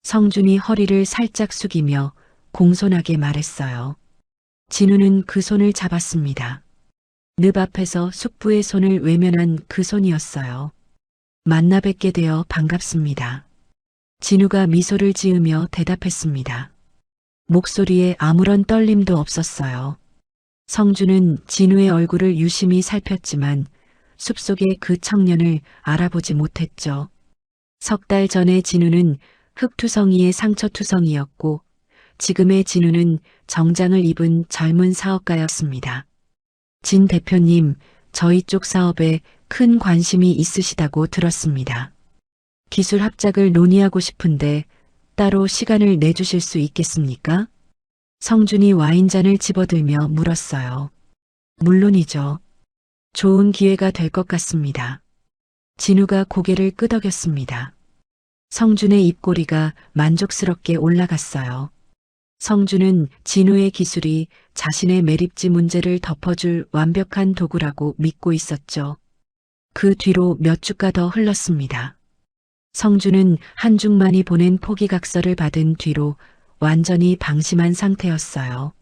성준이 허리를 살짝 숙이며 공손하게 말했어요. 진우는 그 손을 잡았습니다. 늪 앞에서 숙부의 손을 외면한 그 손이었어요. 만나 뵙게 되어 반갑습니다. 진우가 미소를 지으며 대답했습니다. 목소리에 아무런 떨림도 없었어요. 성준은 진우의 얼굴을 유심히 살폈지만 숲속의 그 청년을 알아보지 못했죠. 석 달 전에 진우는 흑투성이의 상처투성이였고 지금의 진우는 정장을 입은 젊은 사업가였습니다. 진 대표님, 저희 쪽 사업에 큰 관심이 있으시다고 들었습니다. 기술 합작을 논의하고 싶은데 따로 시간을 내주실 수 있겠습니까? 성준이 와인잔을 집어들며 물었어요. 물론이죠. 좋은 기회가 될 것 같습니다. 진우가 고개를 끄덕였습니다. 성준의 입꼬리가 만족스럽게 올라갔어요. 성준은 진우의 기술이 자신의 매립지 문제를 덮어줄 완벽한 도구라고 믿고 있었죠. 그 뒤로 몇 주가 더 흘렀습니다. 성준은 한중만이 보낸 포기각서를 받은 뒤로 완전히 방심한 상태였어요.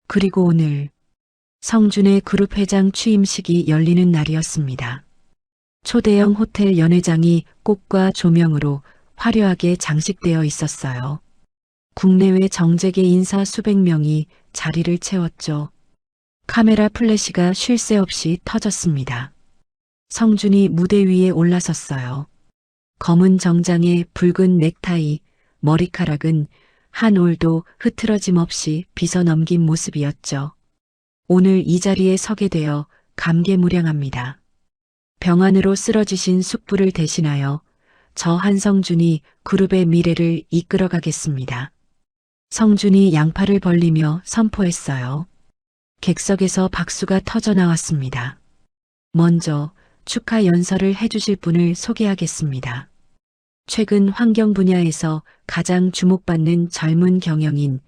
그리고 오늘 성준의 그룹 회장 취임식이 열리는 날이었습니다. 초대형 호텔 연회장이 꽃과 조명으로 화려하게 장식되어 있었어요. 국내외 정재계 인사 수백 명이 자리를 채웠죠. 카메라 플래시가 쉴 새 없이 터졌습니다. 성준이 무대 위에 올라섰어요. 검은 정장에 붉은 넥타이, 머리카락은 한 올도 흐트러짐 없이 빗어 넘긴 모습이었죠. 오늘 이 자리에 서게 되어 감개무량합니다. 병 안으로 쓰러지신 숙부를 대신하여 저 한성준이 그룹의 미래를 이끌어가겠습니다. 성준이 양팔을 벌리며 선포했어요. 객석에서 박수가 터져 나왔습니다. 먼저 축하 연설을 해주실 분을 소개하겠습니다. 최근 환경 분야에서 가장 주목받는 젊은 경영인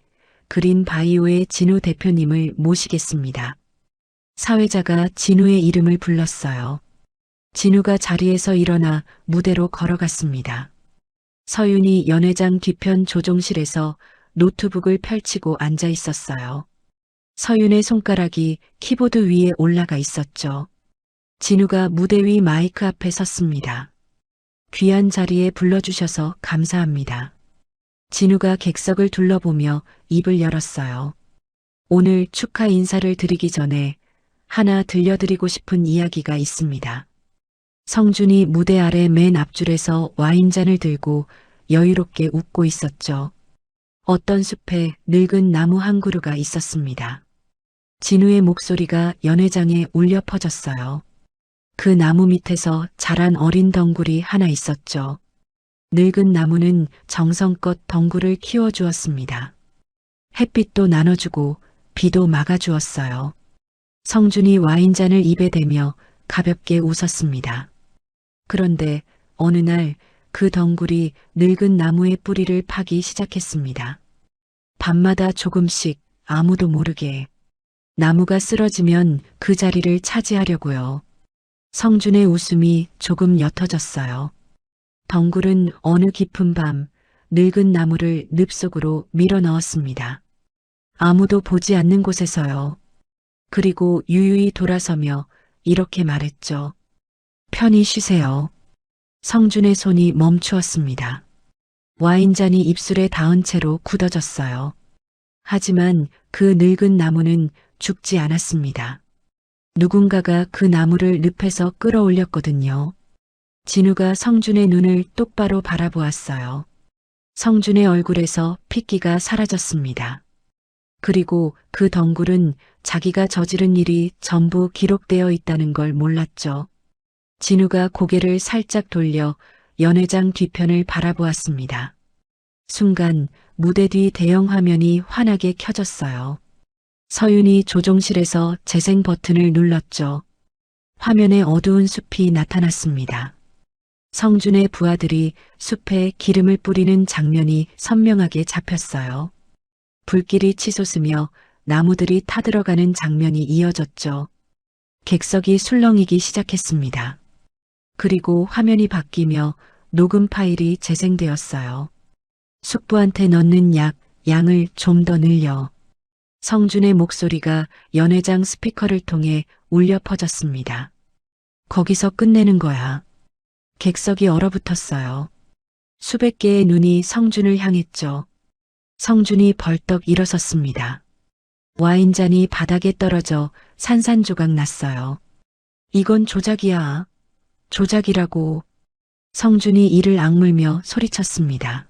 그린바이오의 진우 대표님을 모시겠습니다. 사회자가 진우의 이름을 불렀어요. 진우가 자리에서 일어나 무대로 걸어갔습니다. 서윤이 연회장 뒤편 조종실에서 노트북을 펼치고 앉아 있었어요. 서윤의 손가락이 키보드 위에 올라가 있었죠. 진우가 무대 위 마이크 앞에 섰습니다. 귀한 자리에 불러주셔서 감사합니다. 진우가 객석을 둘러보며 입을 열었어요. 오늘 축하 인사를 드리기 전에 하나 들려드리고 싶은 이야기가 있습니다. 성준이 무대 아래 맨 앞줄에서 와인잔을 들고 여유롭게 웃고 있었죠. 어떤 숲에 늙은 나무 한 그루가 있었습니다. 진우의 목소리가 연회장에 울려 퍼졌어요. 그 나무 밑에서 자란 어린 덩굴이 하나 있었죠. 늙은 나무는 정성껏 덩굴을 키워주었습니다. 햇빛도 나눠주고 비도 막아주었어요. 성준이 와인잔을 입에 대며 가볍게 웃었습니다. 그런데 어느 날 그 덩굴이 늙은 나무의 뿌리를 파기 시작했습니다. 밤마다 조금씩 아무도 모르게 나무가 쓰러지면 그 자리를 차지하려고요. 성준의 웃음이 조금 옅어졌어요. 덩굴은 어느 깊은 밤 늙은 나무를 늪속으로 밀어 넣었습니다. 아무도 보지 않는 곳에서요. 그리고 유유히 돌아서며 이렇게 말했죠. 편히 쉬세요. 성준의 손이 멈추었습니다. 와인잔이 입술에 닿은 채로 굳어졌어요. 하지만 그 늙은 나무는 죽지 않았습니다. 누군가가 그 나무를 늪에서 끌어올렸거든요. 진우가 성준의 눈을 똑바로 바라보았어요. 성준의 얼굴에서 핏기가 사라졌습니다. 그리고 그 덩굴은 자기가 저지른 일이 전부 기록되어 있다는 걸 몰랐죠. 진우가 고개를 살짝 돌려 연회장 뒤편을 바라보았습니다. 순간 무대 뒤 대형 화면이 환하게 켜졌어요. 서윤이 조종실에서 재생 버튼을 눌렀죠. 화면에 어두운 숲이 나타났습니다. 성준의 부하들이 숲에 기름을 뿌리는 장면이 선명하게 잡혔어요. 불길이 치솟으며 나무들이 타들어가는 장면이 이어졌죠. 객석이 술렁이기 시작했습니다. 그리고 화면이 바뀌며 녹음 파일이 재생되었어요. 숙부한테 넣는 양을 좀 더 늘려. 성준의 목소리가 연회장 스피커를 통해 울려 퍼졌습니다. 거기서 끝내는 거야. 객석이 얼어붙었어요. 수백 개의 눈이 성준을 향했죠. 성준이 벌떡 일어섰습니다. 와인잔이 바닥에 떨어져 산산조각 났어요. 이건 조작이야. 조작이라고. 성준이 이를 악물며 소리쳤습니다.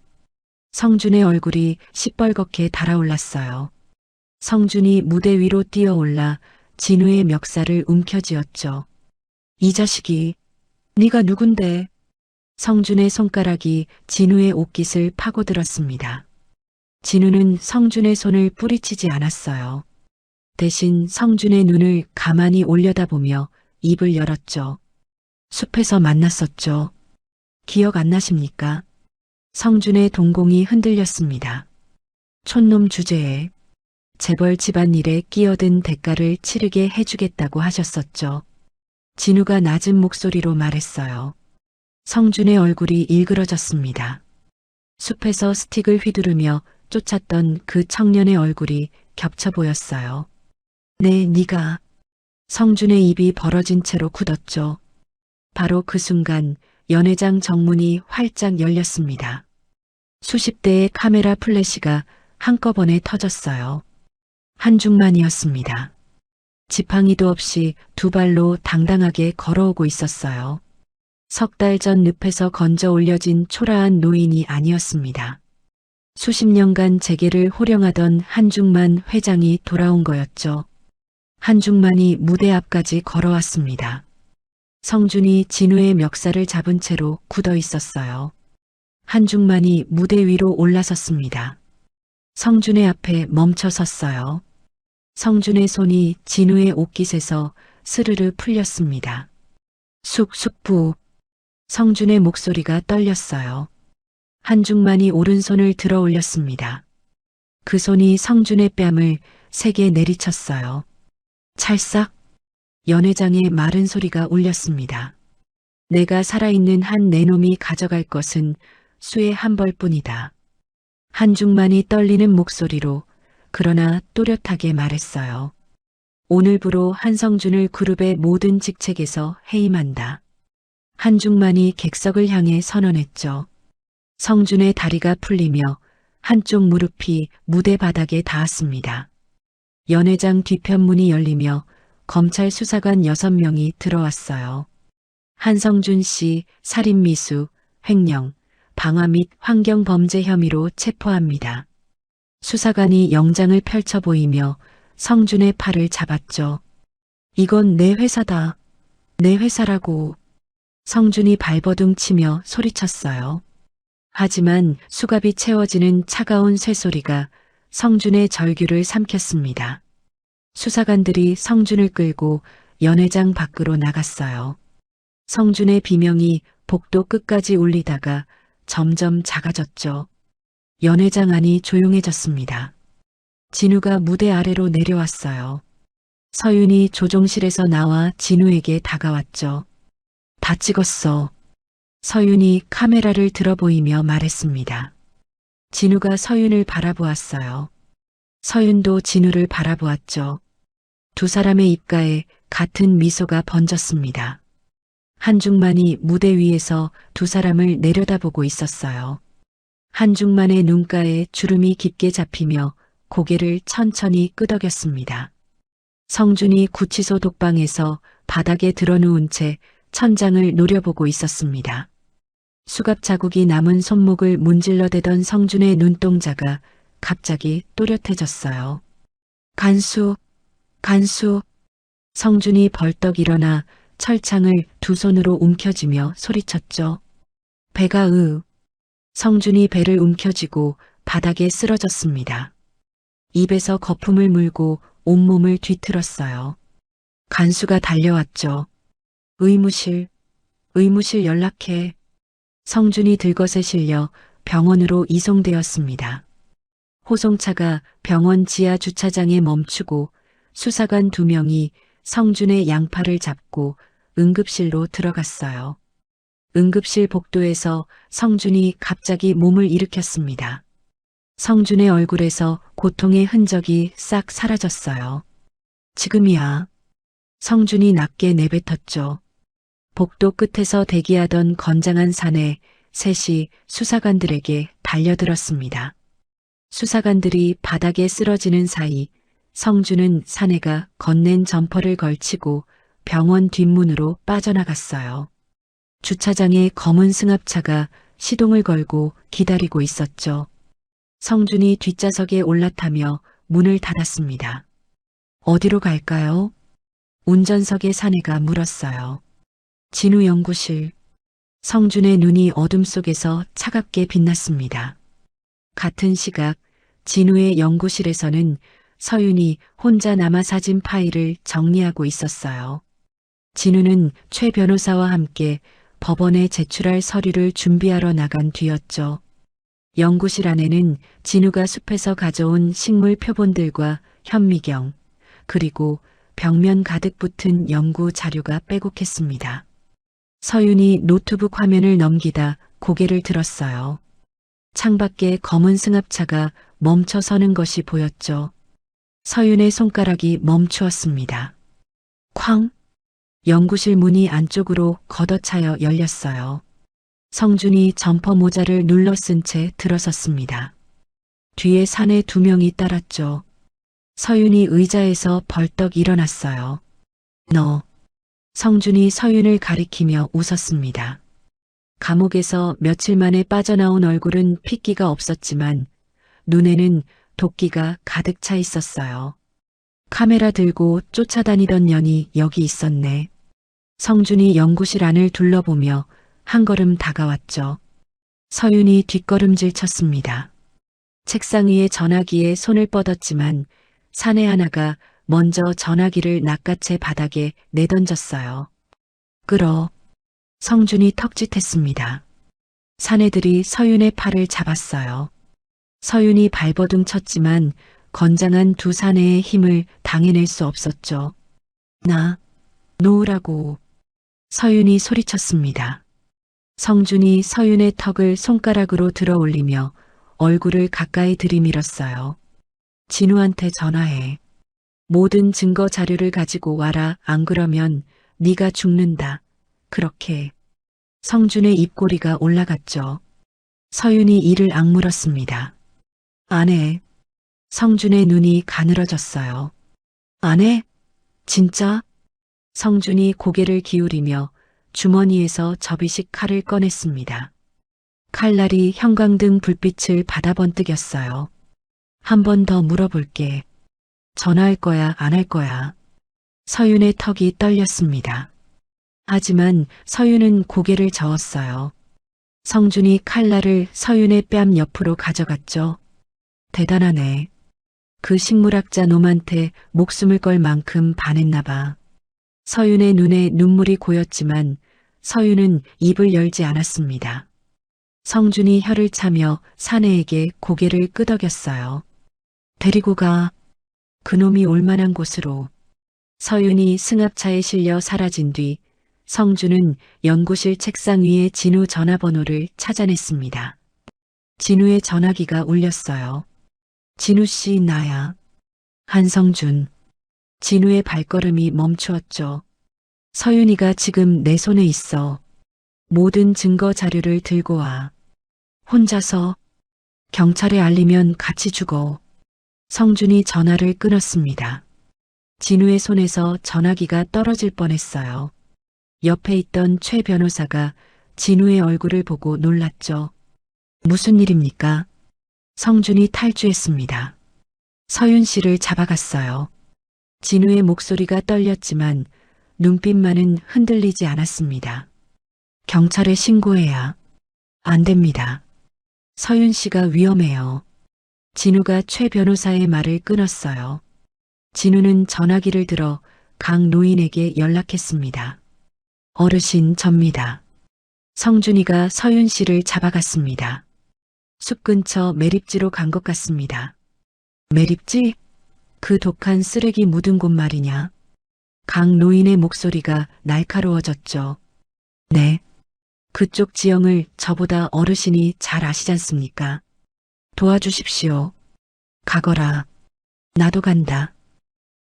성준의 얼굴이 시뻘겋게 달아올랐어요. 성준이 무대 위로 뛰어올라 진우의 멱살을 움켜쥐었죠. 이 자식이 네가 누군데? 성준의 손가락이 진우의 옷깃을 파고들었습니다. 진우는 성준의 손을 뿌리치지 않았어요. 대신 성준의 눈을 가만히 올려다보며 입을 열었죠. 숲에서 만났었죠. 기억 안 나십니까? 성준의 동공이 흔들렸습니다. 촌놈 주제에 재벌 집안일에 끼어든 대가를 치르게 해주겠다고 하셨었죠. 진우가 낮은 목소리로 말했어요. 성준의 얼굴이 일그러졌습니다. 숲에서 스틱을 휘두르며 쫓았던 그 청년의 얼굴이 겹쳐 보였어요. 네, 네가. 성준의 입이 벌어진 채로 굳었죠. 바로 그 순간 연회장 정문이 활짝 열렸습니다. 수십 대의 카메라 플래시가 한꺼번에 터졌어요. 한중만이었습니다. 지팡이도 없이 두 발로 당당하게 걸어오고 있었어요. 석 달 전 늪에서 건져 올려진 초라한 노인이 아니었습니다. 수십 년간 재계를 호령하던 한중만 회장이 돌아온 거였죠. 한중만이 무대 앞까지 걸어왔습니다. 성준이 진우의 멱살을 잡은 채로 굳어 있었어요. 한중만이 무대 위로 올라섰습니다. 성준의 앞에 멈춰 섰어요. 성준의 손이 진우의 옷깃에서 스르르 풀렸습니다. 숙부. 성준의 목소리가 떨렸어요. 한중만이 오른손을 들어 올렸습니다. 그 손이 성준의 뺨을 세게 내리쳤어요. 찰싹. 연회장의 마른 소리가 울렸습니다. 내가 살아있는 한 내놈이 가져갈 것은 수의 한 벌뿐이다. 한중만이 떨리는 목소리로 그러나 또렷하게 말했어요. 오늘부로 한성준을 그룹의 모든 직책에서 해임한다. 한중만이 객석을 향해 선언했죠. 성준의 다리가 풀리며 한쪽 무릎이 무대 바닥에 닿았습니다. 연회장 뒤편문이 열리며 검찰 수사관 6명이 들어왔어요. 한성준 씨 살인미수, 횡령, 방화 및 환경범죄 혐의로 체포합니다. 수사관이 영장을 펼쳐 보이며 성준의 팔을 잡았죠. 이건 내 회사다. 내 회사라고. 성준이 발버둥 치며 소리쳤어요. 하지만 수갑이 채워지는 차가운 쇠소리가 성준의 절규를 삼켰습니다. 수사관들이 성준을 끌고 연회장 밖으로 나갔어요. 성준의 비명이 복도 끝까지 울리다가 점점 작아졌죠. 연회장 안이 조용해졌습니다. 진우가 무대 아래로 내려왔어요. 서윤이 조종실에서 나와 진우에게 다가왔죠. 다 찍었어. 서윤이 카메라를 들어 보이며 말했습니다. 진우가 서윤을 바라보았어요. 서윤도 진우를 바라보았죠. 두 사람의 입가에 같은 미소가 번졌습니다. 한중만이 무대 위에서 두 사람을 내려다보고 있었어요. 한중만의 눈가에 주름이 깊게 잡히며 고개를 천천히 끄덕였습니다. 성준이 구치소 독방에서 바닥에 드러누운 채 천장을 노려보고 있었습니다. 수갑 자국이 남은 손목을 문질러대던 성준의 눈동자가 갑자기 또렷해졌어요. 간수. 성준이 벌떡 일어나 철창을 두 손으로 움켜쥐며 소리쳤죠. 배가 성준이 배를 움켜쥐고 바닥에 쓰러졌습니다. 입에서 거품을 물고 온몸을 뒤틀었어요. 간수가 달려왔죠. 의무실 연락해. 성준이 들것에 실려 병원으로 이송되었습니다. 호송차가 병원 지하 주차장에 멈추고 수사관 2명이 성준의 양팔을 잡고 응급실로 들어갔어요. 응급실 복도에서 성준이 갑자기 몸을 일으켰습니다. 성준의 얼굴에서 고통의 흔적이 싹 사라졌어요. 지금이야. 성준이 낮게 내뱉었죠. 복도 끝에서 대기하던 건장한 사내 셋이 수사관들에게 달려들었습니다. 수사관들이 바닥에 쓰러지는 사이 성준은 사내가 건넨 점퍼를 걸치고 병원 뒷문으로 빠져나갔어요. 주차장에 검은 승합차가 시동을 걸고 기다리고 있었죠. 성준이 뒷좌석에 올라타며 문을 닫았습니다. 어디로 갈까요? 운전석의 사내가 물었어요. 진우 연구실. 성준의 눈이 어둠 속에서 차갑게 빛났습니다. 같은 시각 진우의 연구실에서는 서윤이 혼자 남아 사진 파일을 정리하고 있었어요. 진우는 최 변호사와 함께 법원에 제출할 서류를 준비하러 나간 뒤였죠. 연구실 안에는 진우가 숲에서 가져온 식물 표본들과 현미경, 그리고 벽면 가득 붙은 연구 자료가 빼곡했습니다. 서윤이 노트북 화면을 넘기다 고개를 들었어요. 창밖에 검은 승합차가 멈춰 서는 것이 보였죠. 서윤의 손가락이 멈추었습니다. 쾅! 연구실 문이 안쪽으로 걷어차여 열렸어요. 성준이 점퍼 모자를 눌러 쓴 채 들어섰습니다. 뒤에 사내 2명이 따랐죠. 서윤이 의자에서 벌떡 일어났어요. 너. 성준이 서윤을 가리키며 웃었습니다. 감옥에서 며칠 만에 빠져나온 얼굴은 핏기가 없었지만 눈에는 도끼가 가득 차 있었어요. 카메라 들고 쫓아다니던 년이 여기 있었네. 성준이 연구실 안을 둘러보며 한 걸음 다가왔죠. 서윤이 뒷걸음질 쳤습니다. 책상 위에 전화기에 손을 뻗었지만 사내 하나가 먼저 전화기를 낚아채 바닥에 내던졌어요. 끌어. 성준이 턱짓했습니다. 사내들이 서윤의 팔을 잡았어요. 서윤이 발버둥 쳤지만 건장한 두 사내의 힘을 당해낼 수 없었죠. 나, 놓으라고. 서윤이 소리쳤습니다. 성준이 서윤의 턱을 손가락으로 들어 올리며 얼굴을 가까이 들이밀었어요. 진우한테 전화해. 모든 증거 자료를 가지고 와라. 안 그러면 네가 죽는다. 그렇게. 성준의 입꼬리가 올라갔죠. 서윤이 이를 악물었습니다. 안 해. 성준의 눈이 가늘어졌어요. 안 해? 진짜? 성준이 고개를 기울이며 주머니에서 접이식 칼을 꺼냈습니다. 칼날이 형광등 불빛을 받아 번뜩였어요. 한 번 더 물어볼게. 전화할 거야, 안 할 거야? 서윤의 턱이 떨렸습니다. 하지만 서윤은 고개를 저었어요. 성준이 칼날을 서윤의 뺨 옆으로 가져갔죠. 대단하네. 그 식물학자 놈한테 목숨을 걸 만큼 반했나 봐. 서윤의 눈에 눈물이 고였지만 서윤은 입을 열지 않았습니다. 성준이 혀를 차며 사내에게 고개를 끄덕였어요. 데리고 가. 그놈이 올 만한 곳으로. 서윤이 승합차에 실려 사라진 뒤 성준은 연구실 책상 위에 진우 전화번호를 찾아냈습니다. 진우의 전화기가 울렸어요. 진우 씨, 나야. 한성준. 진우의 발걸음이 멈추었죠. 서윤이가 지금 내 손에 있어. 모든 증거 자료를 들고 와. 혼자서. 경찰에 알리면 같이 죽어. 성준이 전화를 끊었습니다. 진우의 손에서 전화기가 떨어질 뻔했어요. 옆에 있던 최 변호사가 진우의 얼굴을 보고 놀랐죠. 무슨 일입니까? 성준이 탈주했습니다. 서윤 씨를 잡아갔어요. 진우의 목소리가 떨렸지만 눈빛만은 흔들리지 않았습니다. 경찰에 신고해야. 안 됩니다. 서윤 씨가 위험해요. 진우가 최 변호사의 말을 끊었어요. 진우는 전화기를 들어 강 노인에게 연락했습니다. 어르신, 접니다. 성준이가 서윤 씨를 잡아갔습니다. 숲 근처 매립지로 간 것 같습니다. 매립지? 그 독한 쓰레기 묻은 곳 말이냐? 강 노인의 목소리가 날카로워졌죠. 네. 그쪽 지형을 저보다 어르신이 잘 아시잖습니까? 도와주십시오. 가거라. 나도 간다.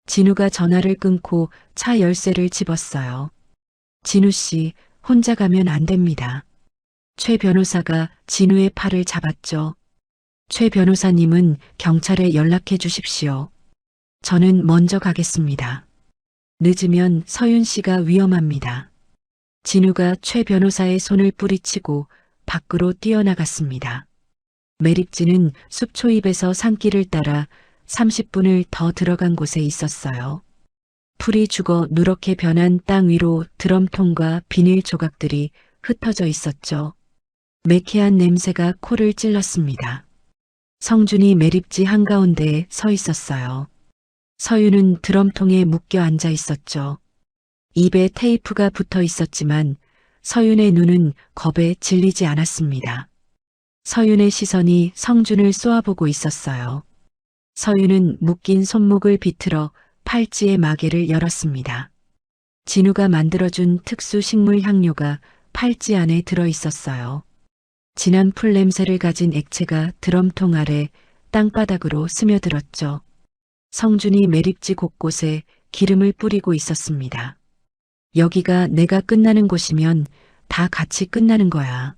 진우가 전화를 끊고 차 열쇠를 집었어요. 진우 씨, 혼자 가면 안 됩니다. 최 변호사가 진우의 팔을 잡았죠. 최 변호사님은 경찰에 연락해 주십시오. 저는 먼저 가겠습니다. 늦으면 서윤 씨가 위험합니다. 진우가 최 변호사의 손을 뿌리치고 밖으로 뛰어나갔습니다. 매립지는 숲 초입에서 산길을 따라 30분을 더 들어간 곳에 있었어요. 풀이 죽어 누렇게 변한 땅 위로 드럼통과 비닐 조각들이 흩어져 있었죠. 매캐한 냄새가 코를 찔렀습니다. 성준이 매립지 한가운데에 서 있었어요. 서윤은 드럼통에 묶여 앉아 있었죠. 입에 테이프가 붙어 있었지만 서윤의 눈은 겁에 질리지 않았습니다. 서윤의 시선이 성준을 쏘아보고 있었어요. 서윤은 묶인 손목을 비틀어 팔찌의 마개를 열었습니다. 진우가 만들어준 특수 식물 향료가 팔찌 안에 들어 있었어요. 진한 풀 냄새를 가진 액체가 드럼통 아래 땅바닥으로 스며들었죠. 성준이 매립지 곳곳에 기름을 뿌리고 있었습니다. 여기가 내가 끝나는 곳이면 다 같이 끝나는 거야.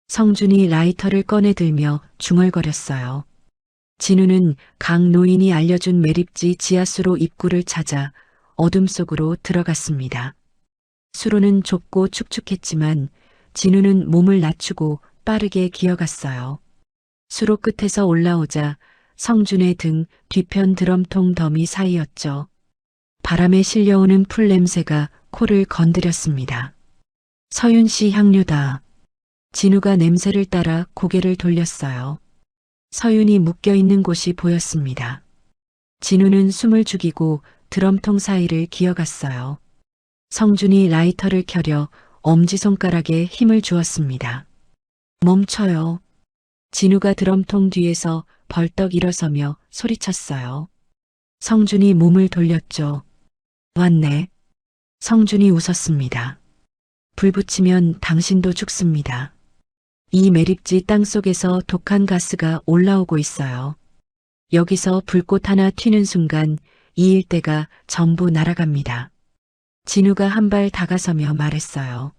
성준이 라이터를 꺼내 들며 중얼거렸어요. 진우는 강 노인이 알려준 매립지 지하수로 입구를 찾아 어둠 속으로 들어갔습니다. 수로는 좁고 축축했지만 진우는 몸을 낮추고 빠르게 기어갔어요. 수로 끝에서 올라오자 성준의 등 뒤편 드럼통 더미 사이였죠. 바람에 실려오는 풀 냄새가 코를 건드렸습니다. 서윤 씨 향료다. 진우가 냄새를 따라 고개를 돌렸어요. 서윤이 묶여있는 곳이 보였습니다. 진우는 숨을 죽이고 드럼통 사이를 기어갔어요. 성준이 라이터를 켜려 엄지손가락에 힘을 주었습니다. 멈춰요. 진우가 드럼통 뒤에서 벌떡 일어서며 소리쳤어요. 성준이 몸을 돌렸죠. 왔네. 성준이 웃었습니다. 불 붙이면 당신도 죽습니다. 이 매립지 땅속에서 독한 가스가 올라오고 있어요. 여기서 불꽃 하나 튀는 순간 이 일대가 전부 날아갑니다. 진우가 한 발 다가서며 말했어요.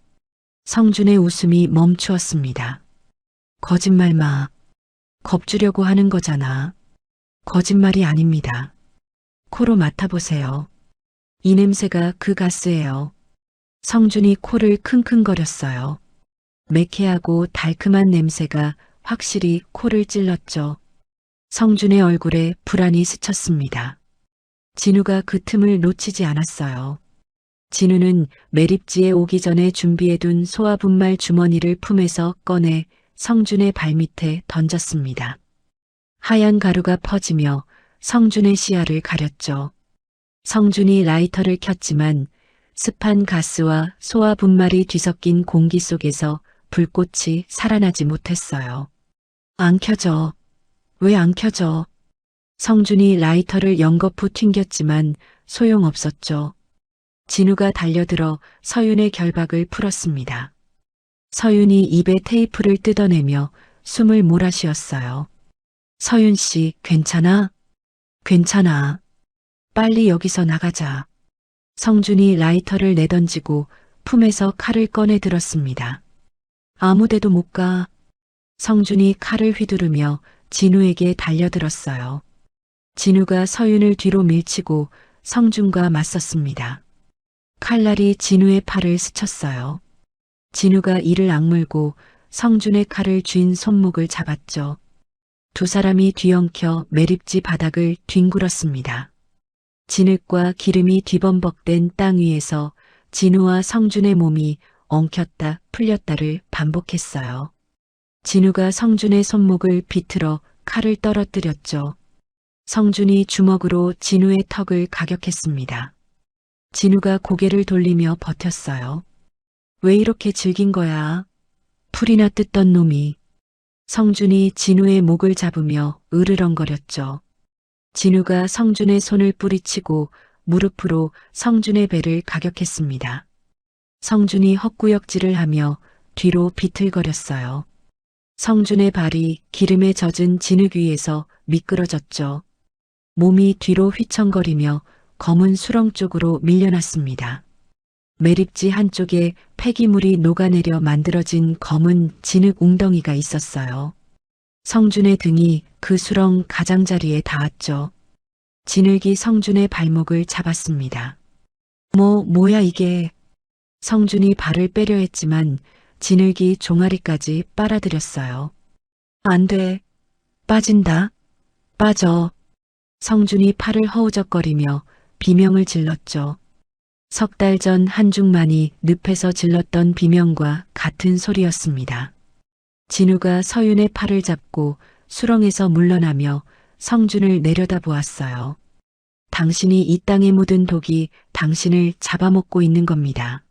성준의 웃음이 멈추었습니다. 거짓말 마. 겁주려고 하는 거잖아. 거짓말이 아닙니다. 코로 맡아보세요. 이 냄새가 그 가스예요. 성준이 코를 킁킁거렸어요. 매캐하고 달큼한 냄새가 확실히 코를 찔렀죠. 성준의 얼굴에 불안이 스쳤습니다. 진우가 그 틈을 놓치지 않았어요. 진우는 매립지에 오기 전에 준비해둔 소화분말 주머니를 품에서 꺼내 성준의 발밑에 던졌습니다. 하얀 가루가 퍼지며 성준의 시야를 가렸죠. 성준이 라이터를 켰지만 습한 가스와 소화분말이 뒤섞인 공기 속에서 불꽃이 살아나지 못했어요. 안 켜져. 왜 안 켜져? 성준이 라이터를 연거푸 튕겼지만 소용없었죠. 진우가 달려들어 서윤의 결박을 풀었습니다. 서윤이 입에 테이프를 뜯어내며 숨을 몰아쉬었어요. 서윤 씨, 괜찮아? 괜찮아. 빨리 여기서 나가자. 성준이 라이터를 내던지고 품에서 칼을 꺼내 들었습니다. 아무데도 못 가. 성준이 칼을 휘두르며 진우에게 달려들었어요. 진우가 서윤을 뒤로 밀치고 성준과 맞섰습니다. 칼날이 진우의 팔을 스쳤어요. 진우가 이를 악물고 성준의 칼을 쥔 손목을 잡았죠. 두 사람이 뒤엉켜 매립지 바닥을 뒹굴었습니다. 진흙과 기름이 뒤범벅된 땅 위에서 진우와 성준의 몸이 엉켰다 풀렸다를 반복했어요. 진우가 성준의 손목을 비틀어 칼을 떨어뜨렸죠. 성준이 주먹으로 진우의 턱을 가격했습니다. 진우가 고개를 돌리며 버텼어요. 왜 이렇게 즐긴 거야? 풀이나 뜯던 놈이. 성준이 진우의 목을 잡으며 으르렁거렸죠. 진우가 성준의 손을 뿌리치고 무릎으로 성준의 배를 가격했습니다. 성준이 헛구역질을 하며 뒤로 비틀거렸어요. 성준의 발이 기름에 젖은 진흙 위에서 미끄러졌죠. 몸이 뒤로 휘청거리며 검은 수렁 쪽으로 밀려났습니다. 매립지 한쪽에 폐기물이 녹아내려 만들어진 검은 진흙 웅덩이가 있었어요. 성준의 등이 그 수렁 가장자리에 닿았죠. 진흙이 성준의 발목을 잡았습니다. 뭐야 이게. 성준이 발을 빼려 했지만 진흙이 종아리까지 빨아들였어요. 안 돼. 빠진다. 빠져. 성준이 팔을 허우적거리며 비명을 질렀죠. 석 달 전 한중만이 늪에서 질렀던 비명과 같은 소리였습니다. 진우가 서윤의 팔을 잡고 수렁에서 물러나며 성준을 내려다보았어요. 당신이 이 땅에 묻은 독이 당신을 잡아먹고 있는 겁니다.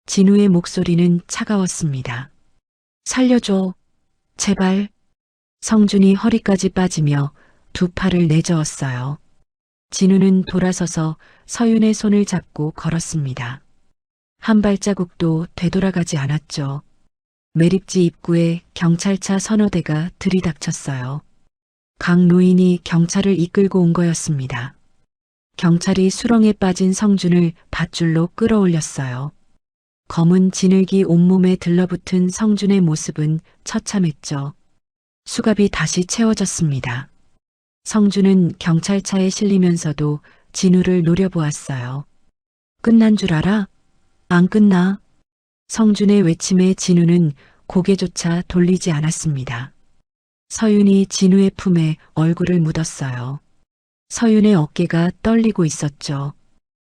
진우의 목소리는 차가웠습니다. 살려줘. 제발. 성준이 허리까지 빠지며 두 팔을 내저었어요. 진우는 돌아서서 서윤의 손을 잡고 걸었습니다. 한 발자국도 되돌아가지 않았죠. 매립지 입구에 경찰차 서너 대가 들이닥쳤어요. 강 노인이 경찰을 이끌고 온 거였습니다. 경찰이 수렁에 빠진 성준을 밧줄로 끌어올렸어요. 검은 진흙이 온몸에 들러붙은 성준의 모습은 처참했죠. 수갑이 다시 채워졌습니다. 성준은 경찰차에 실리면서도 진우를 노려보았어요. 끝난 줄 알아? 안 끝나. 성준의 외침에 진우는 고개조차 돌리지 않았습니다. 서윤이 진우의 품에 얼굴을 묻었어요. 서윤의 어깨가 떨리고 있었죠.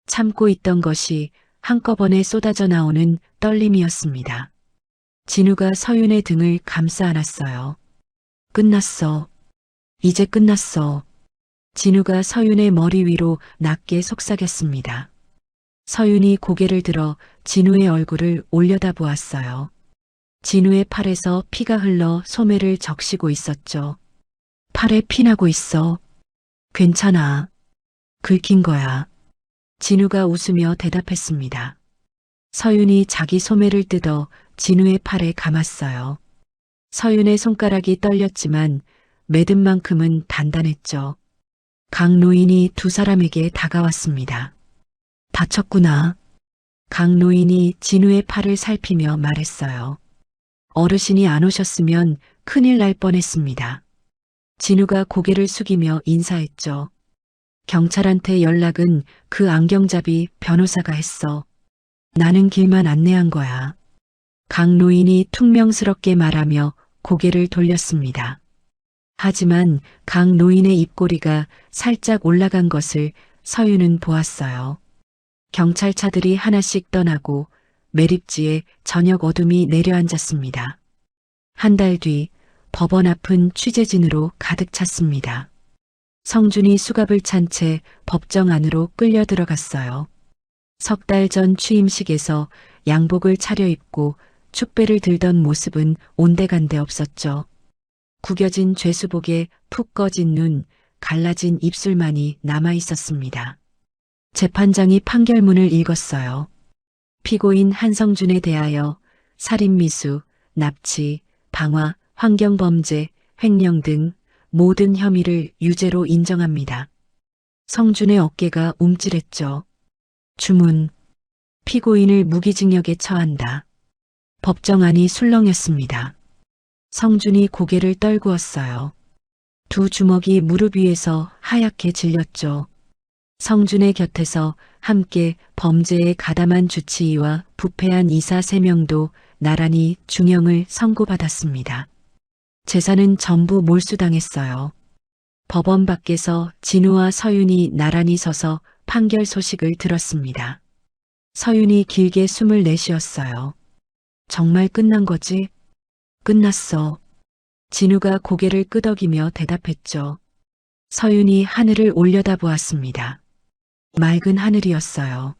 참고 있던 것이 한꺼번에 쏟아져 나오는 떨림이었습니다. 진우가 서윤의 등을 감싸 안았어요. 끝났어. 이제 끝났어. 진우가 서윤의 머리 위로 낮게 속삭였습니다. 서윤이 고개를 들어 진우의 얼굴을 올려다보았어요. 진우의 팔에서 피가 흘러 소매를 적시고 있었죠. 팔에 피나고 있어. 괜찮아. 긁힌 거야. 진우가 웃으며 대답했습니다. 서윤이 자기 소매를 뜯어 진우의 팔에 감았어요. 서윤의 손가락이 떨렸지만 매듭 만큼은 단단했죠. 강 노인이 두 사람에게 다가왔습니다. 다쳤구나. 강 노인이 진우의 팔을 살피며 말했어요. 어르신이 안 오셨으면 큰일 날 뻔했습니다. 진우가 고개를 숙이며 인사했죠. 경찰한테 연락은 그 안경잡이 변호사가 했어. 나는 길만 안내한 거야. 강 노인이 퉁명스럽게 말하며 고개를 돌렸습니다. 하지만 강 노인의 입꼬리가 살짝 올라간 것을 서윤은 보았어요. 경찰차들이 하나씩 떠나고 매립지에 저녁 어둠이 내려앉았습니다. 한 달 뒤 법원 앞은 취재진으로 가득 찼습니다. 성준이 수갑을 찬 채 법정 안으로 끌려 들어갔어요. 석 달 전 취임식에서 양복을 차려입고 축배를 들던 모습은 온데간데 없었죠. 구겨진 죄수복에 푹 꺼진 눈, 갈라진 입술만이 남아 있었습니다. 재판장이 판결문을 읽었어요. 피고인 한성준에 대하여 살인미수, 납치, 방화, 환경범죄, 횡령 등 모든 혐의를 유죄로 인정합니다. 성준의 어깨가 움찔했죠. 주문. 피고인을 무기징역에 처한다. 법정 안이 술렁였습니다. 성준이 고개를 떨구었어요. 두 주먹이 무릎 위에서 하얗게 질렸죠. 성준의 곁에서 함께 범죄에 가담한 주치의와 부패한 이사 3명도 나란히 중형을 선고받았습니다. 재산은 전부 몰수당했어요. 법원 밖에서 진우와 서윤이 나란히 서서 판결 소식을 들었습니다. 서윤이 길게 숨을 내쉬었어요. 정말 끝난 거지? 끝났어. 진우가 고개를 끄덕이며 대답했죠. 서윤이 하늘을 올려다보았습니다. 맑은 하늘이었어요.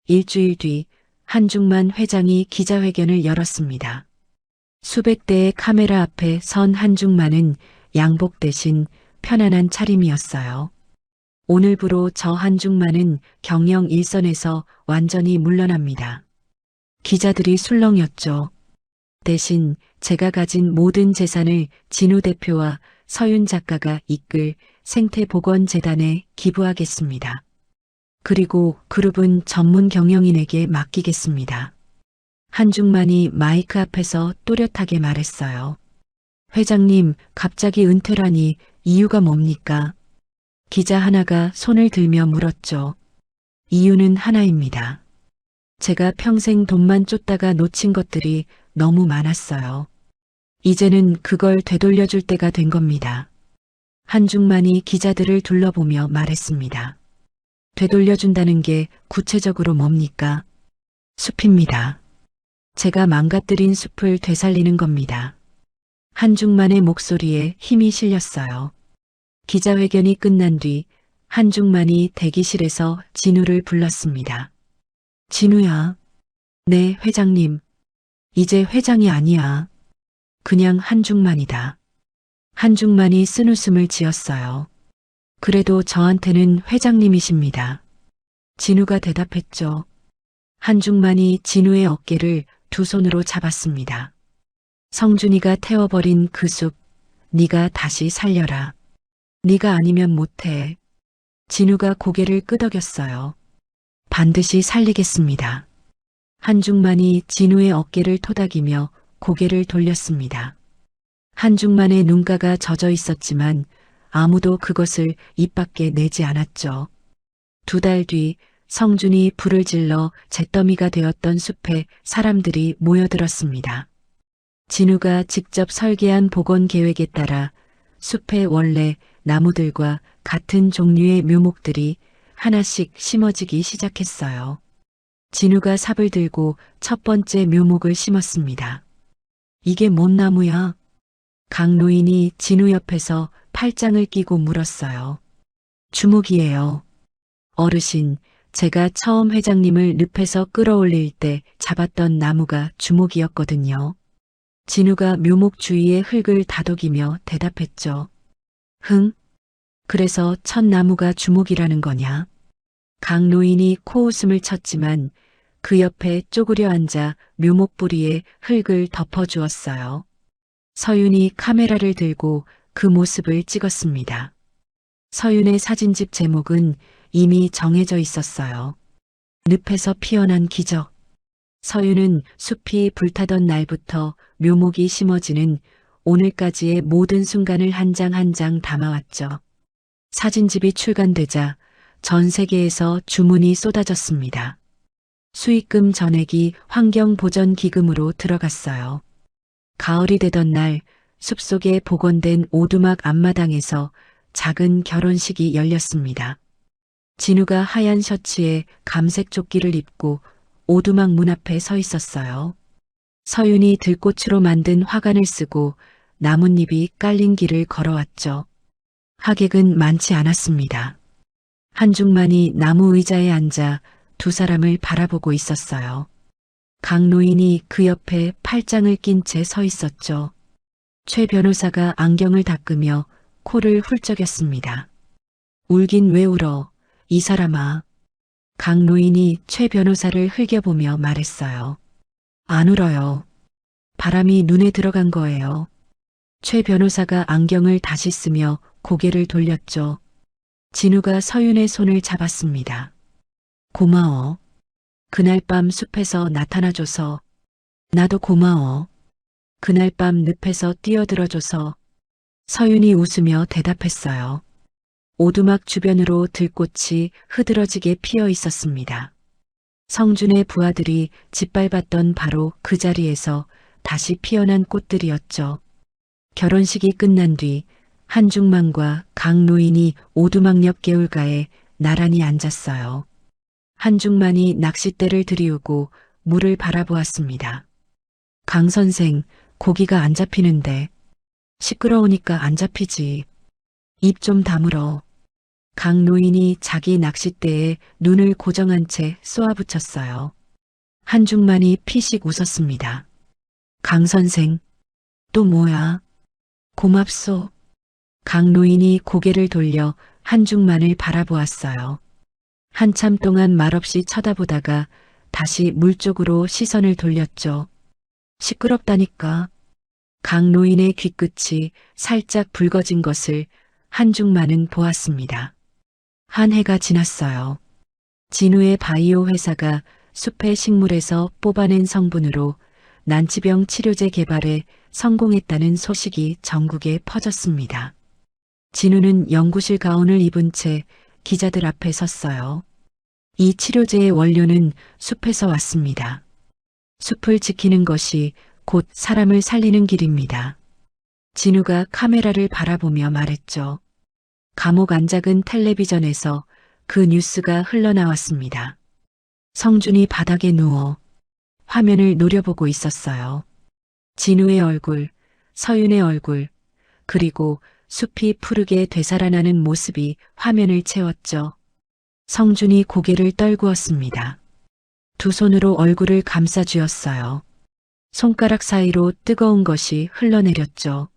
일주일 뒤 한중만 회장이 기자회견을 열었습니다. 수백 대의 카메라 앞에 선 한중만은 양복 대신 편안한 차림이었어요. 오늘부로 저 한중만은 경영 일선에서 완전히 물러납니다. 기자들이 술렁였죠. 대신 제가 가진 모든 재산을 진우 대표와 서윤 작가가 이끌 생태보건재단에 기부하겠습니다. 그리고 그룹은 전문 경영인에게 맡기겠습니다. 한중만이 마이크 앞에서 또렷하게 말했어요. 회장님, 갑자기 은퇴라니 이유가 뭡니까? 기자 하나가 손을 들며 물었죠. 이유는 하나입니다. 제가 평생 돈만 쫓다가 놓친 것들이 너무 많았어요. 이제는 그걸 되돌려줄 때가 된 겁니다. 한중만이 기자들을 둘러보며 말했습니다. 되돌려준다는 게 구체적으로 뭡니까? 숲입니다. 제가 망가뜨린 숲을 되살리는 겁니다. 한중만의 목소리에 힘이 실렸어요. 기자회견이 끝난 뒤 한중만이 대기실에서 진우를 불렀습니다. 진우야. 네, 회장님. 이제 회장이 아니야. 그냥 한중만이다. 한중만이 쓴웃음을 지었어요. 그래도 저한테는 회장님이십니다. 진우가 대답했죠. 한중만이 진우의 어깨를 두 손으로 잡았습니다. 성준이가 태워버린 그 숲, 네가 다시 살려라. 네가 아니면 못해. 진우가 고개를 끄덕였어요. 반드시 살리겠습니다. 한중만이 진우의 어깨를 토닥이며 고개를 돌렸습니다. 한중만의 눈가가 젖어 있었지만 아무도 그것을 입 밖에 내지 않았죠. 2달 뒤 성준이 불을 질러 잿더미가 되었던 숲에 사람들이 모여들었습니다. 진우가 직접 설계한 복원 계획에 따라 숲에 원래 나무들과 같은 종류의 묘목들이 하나씩 심어지기 시작했어요. 진우가 삽을 들고 첫 번째 묘목을 심었습니다. 이게 뭔 나무야? 강노인이 진우 옆에서 팔짱을 끼고 물었어요. 주목이에요. 어르신, 제가 처음 회장님을 늪에서 끌어올릴 때 잡았던 나무가 주목이었거든요. 진우가 묘목 주위의 흙을 다독이며 대답했죠. 흥? 그래서 첫 나무가 주목이라는 거냐? 강노인이 코웃음을 쳤지만 그 옆에 쪼그려 앉아 묘목 뿌리에 흙을 덮어주었어요. 서윤이 카메라를 들고 그 모습을 찍었습니다. 서윤의 사진집 제목은 이미 정해져 있었어요. 늪에서 피어난 기적. 서윤은 숲이 불타던 날부터 묘목이 심어지는 오늘까지의 모든 순간을 한 장 한 장 담아왔죠. 사진집이 출간되자 전 세계에서 주문이 쏟아졌습니다. 수익금 전액이 환경보전기금으로 들어갔어요. 가을이 되던 날 숲속에 복원된 오두막 앞마당에서 작은 결혼식이 열렸습니다. 진우가 하얀 셔츠에 감색 조끼를 입고 오두막 문 앞에 서 있었어요. 서윤이 들꽃으로 만든 화관을 쓰고 나뭇잎이 깔린 길을 걸어왔죠. 하객은 많지 않았습니다. 한중만이 나무 의자에 앉아 두 사람을 바라보고 있었어요. 강노인이 그 옆에 팔짱을 낀 채 서 있었죠. 최 변호사가 안경을 닦으며 코를 훌쩍였습니다. 울긴 왜 울어, 이 사람아. 강노인이 최 변호사를 흘겨보며 말했어요. 안 울어요. 바람이 눈에 들어간 거예요. 최 변호사가 안경을 다시 쓰며 고개를 돌렸죠. 진우가 서윤의 손을 잡았습니다. 고마워. 그날 밤 숲에서 나타나줘서. 나도 고마워. 그날 밤 늪에서 뛰어들어줘서. 서윤이 웃으며 대답했어요. 오두막 주변으로 들꽃이 흐드러지게 피어 있었습니다. 성준의 부하들이 짓밟았던 바로 그 자리에서 다시 피어난 꽃들이었죠. 결혼식이 끝난 뒤 한중만과 강노인이 오두막 옆 개울가에 나란히 앉았어요. 한중만이 낚싯대를 들이우고 물을 바라보았습니다. 강 선생, 고기가 안 잡히는데. 시끄러우니까 안 잡히지. 입 좀 다물어. 강노인이 자기 낚싯대에 눈을 고정한 채 쏘아붙였어요. 한중만이 피식 웃었습니다. 강 선생, 또 뭐야? 고맙소. 강노인이 고개를 돌려 한중만을 바라보았어요. 한참 동안 말없이 쳐다보다가 다시 물 쪽으로 시선을 돌렸죠. 시끄럽다니까. 강노인의 귀끝이 살짝 붉어진 것을 한중만은 보았습니다. 한 해가 지났어요. 진우의 바이오 회사가 숲의 식물에서 뽑아낸 성분으로 난치병 치료제 개발에 성공했다는 소식이 전국에 퍼졌습니다. 진우는 연구실 가운을 입은 채 기자들 앞에 섰어요. 이 치료제의 원료는 숲에서 왔습니다. 숲을 지키는 것이 곧 사람을 살리는 길입니다. 진우가 카메라를 바라보며 말했죠. 감옥 안 작은 텔레비전에서 그 뉴스가 흘러나왔습니다. 성준이 바닥에 누워 화면을 노려보고 있었어요. 진우의 얼굴, 서윤의 얼굴, 그리고 숲이 푸르게 되살아나는 모습이 화면을 채웠죠. 성준이 고개를 떨구었습니다. 두 손으로 얼굴을 감싸쥐었어요. 손가락 사이로 뜨거운 것이 흘러내렸죠.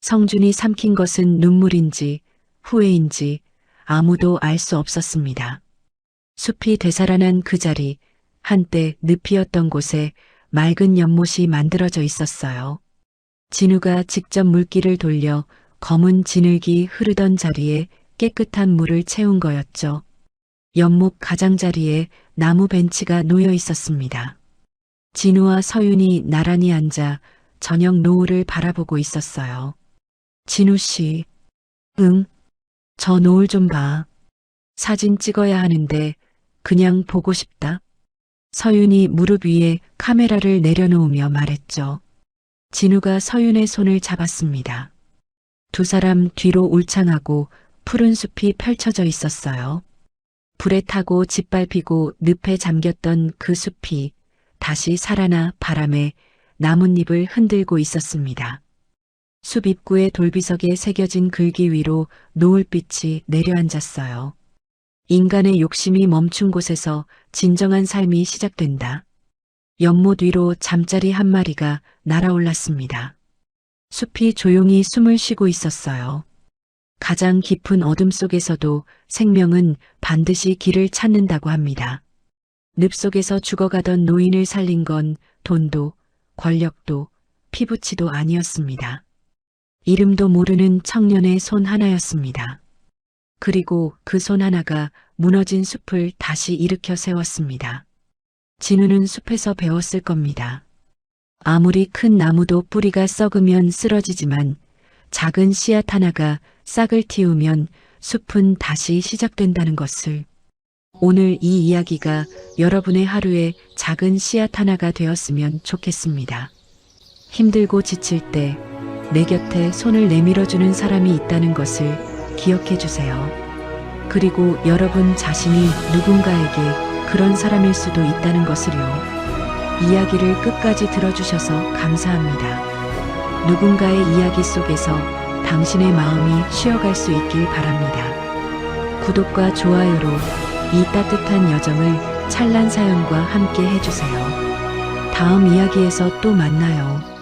성준이 삼킨 것은 눈물인지 후회인지 아무도 알 수 없었습니다. 숲이 되살아난 그 자리, 한때 늪이었던 곳에 맑은 연못이 만들어져 있었어요. 진우가 직접 물기를 돌려 검은 진흙이 흐르던 자리에 깨끗한 물을 채운 거였죠. 연못 가장자리에 나무 벤치가 놓여 있었습니다. 진우와 서윤이 나란히 앉아 저녁 노을을 바라보고 있었어요. 진우 씨, 응, 저 노을 좀 봐. 사진 찍어야 하는데 그냥 보고 싶다. 서윤이 무릎 위에 카메라를 내려놓으며 말했죠. 진우가 서윤의 손을 잡았습니다. 두 사람 뒤로 울창하고 푸른 숲이 펼쳐져 있었어요. 불에 타고 짓밟히고 늪에 잠겼던 그 숲이 다시 살아나 바람에 나뭇잎을 흔들고 있었습니다. 숲 입구의 돌비석에 새겨진 글귀 위로 노을빛이 내려앉았어요. 인간의 욕심이 멈춘 곳에서 진정한 삶이 시작된다. 연못 위로 잠자리 한 마리가 날아올랐습니다. 숲이 조용히 숨을 쉬고 있었어요. 가장 깊은 어둠 속에서도 생명은 반드시 길을 찾는다고 합니다. 늪 속에서 죽어가던 노인을 살린 건 돈도 권력도 피부치도 아니었습니다. 이름도 모르는 청년의 손 하나였습니다. 그리고 그 손 하나가 무너진 숲을 다시 일으켜 세웠습니다. 진우는 숲에서 배웠을 겁니다. 아무리 큰 나무도 뿌리가 썩으면 쓰러지지만 작은 씨앗 하나가 싹을 틔우면 숲은 다시 시작된다는 것을. 오늘 이 이야기가 여러분의 하루에 작은 씨앗 하나가 되었으면 좋겠습니다. 힘들고 지칠 때 내 곁에 손을 내밀어주는 사람이 있다는 것을 기억해 주세요. 그리고 여러분 자신이 누군가에게 그런 사람일 수도 있다는 것을요. 이야기를 끝까지 들어주셔서 감사합니다. 누군가의 이야기 속에서 당신의 마음이 쉬어갈 수 있길 바랍니다. 구독과 좋아요로 이 따뜻한 여정을 찬란 사연과 함께 해주세요. 다음 이야기에서 또 만나요.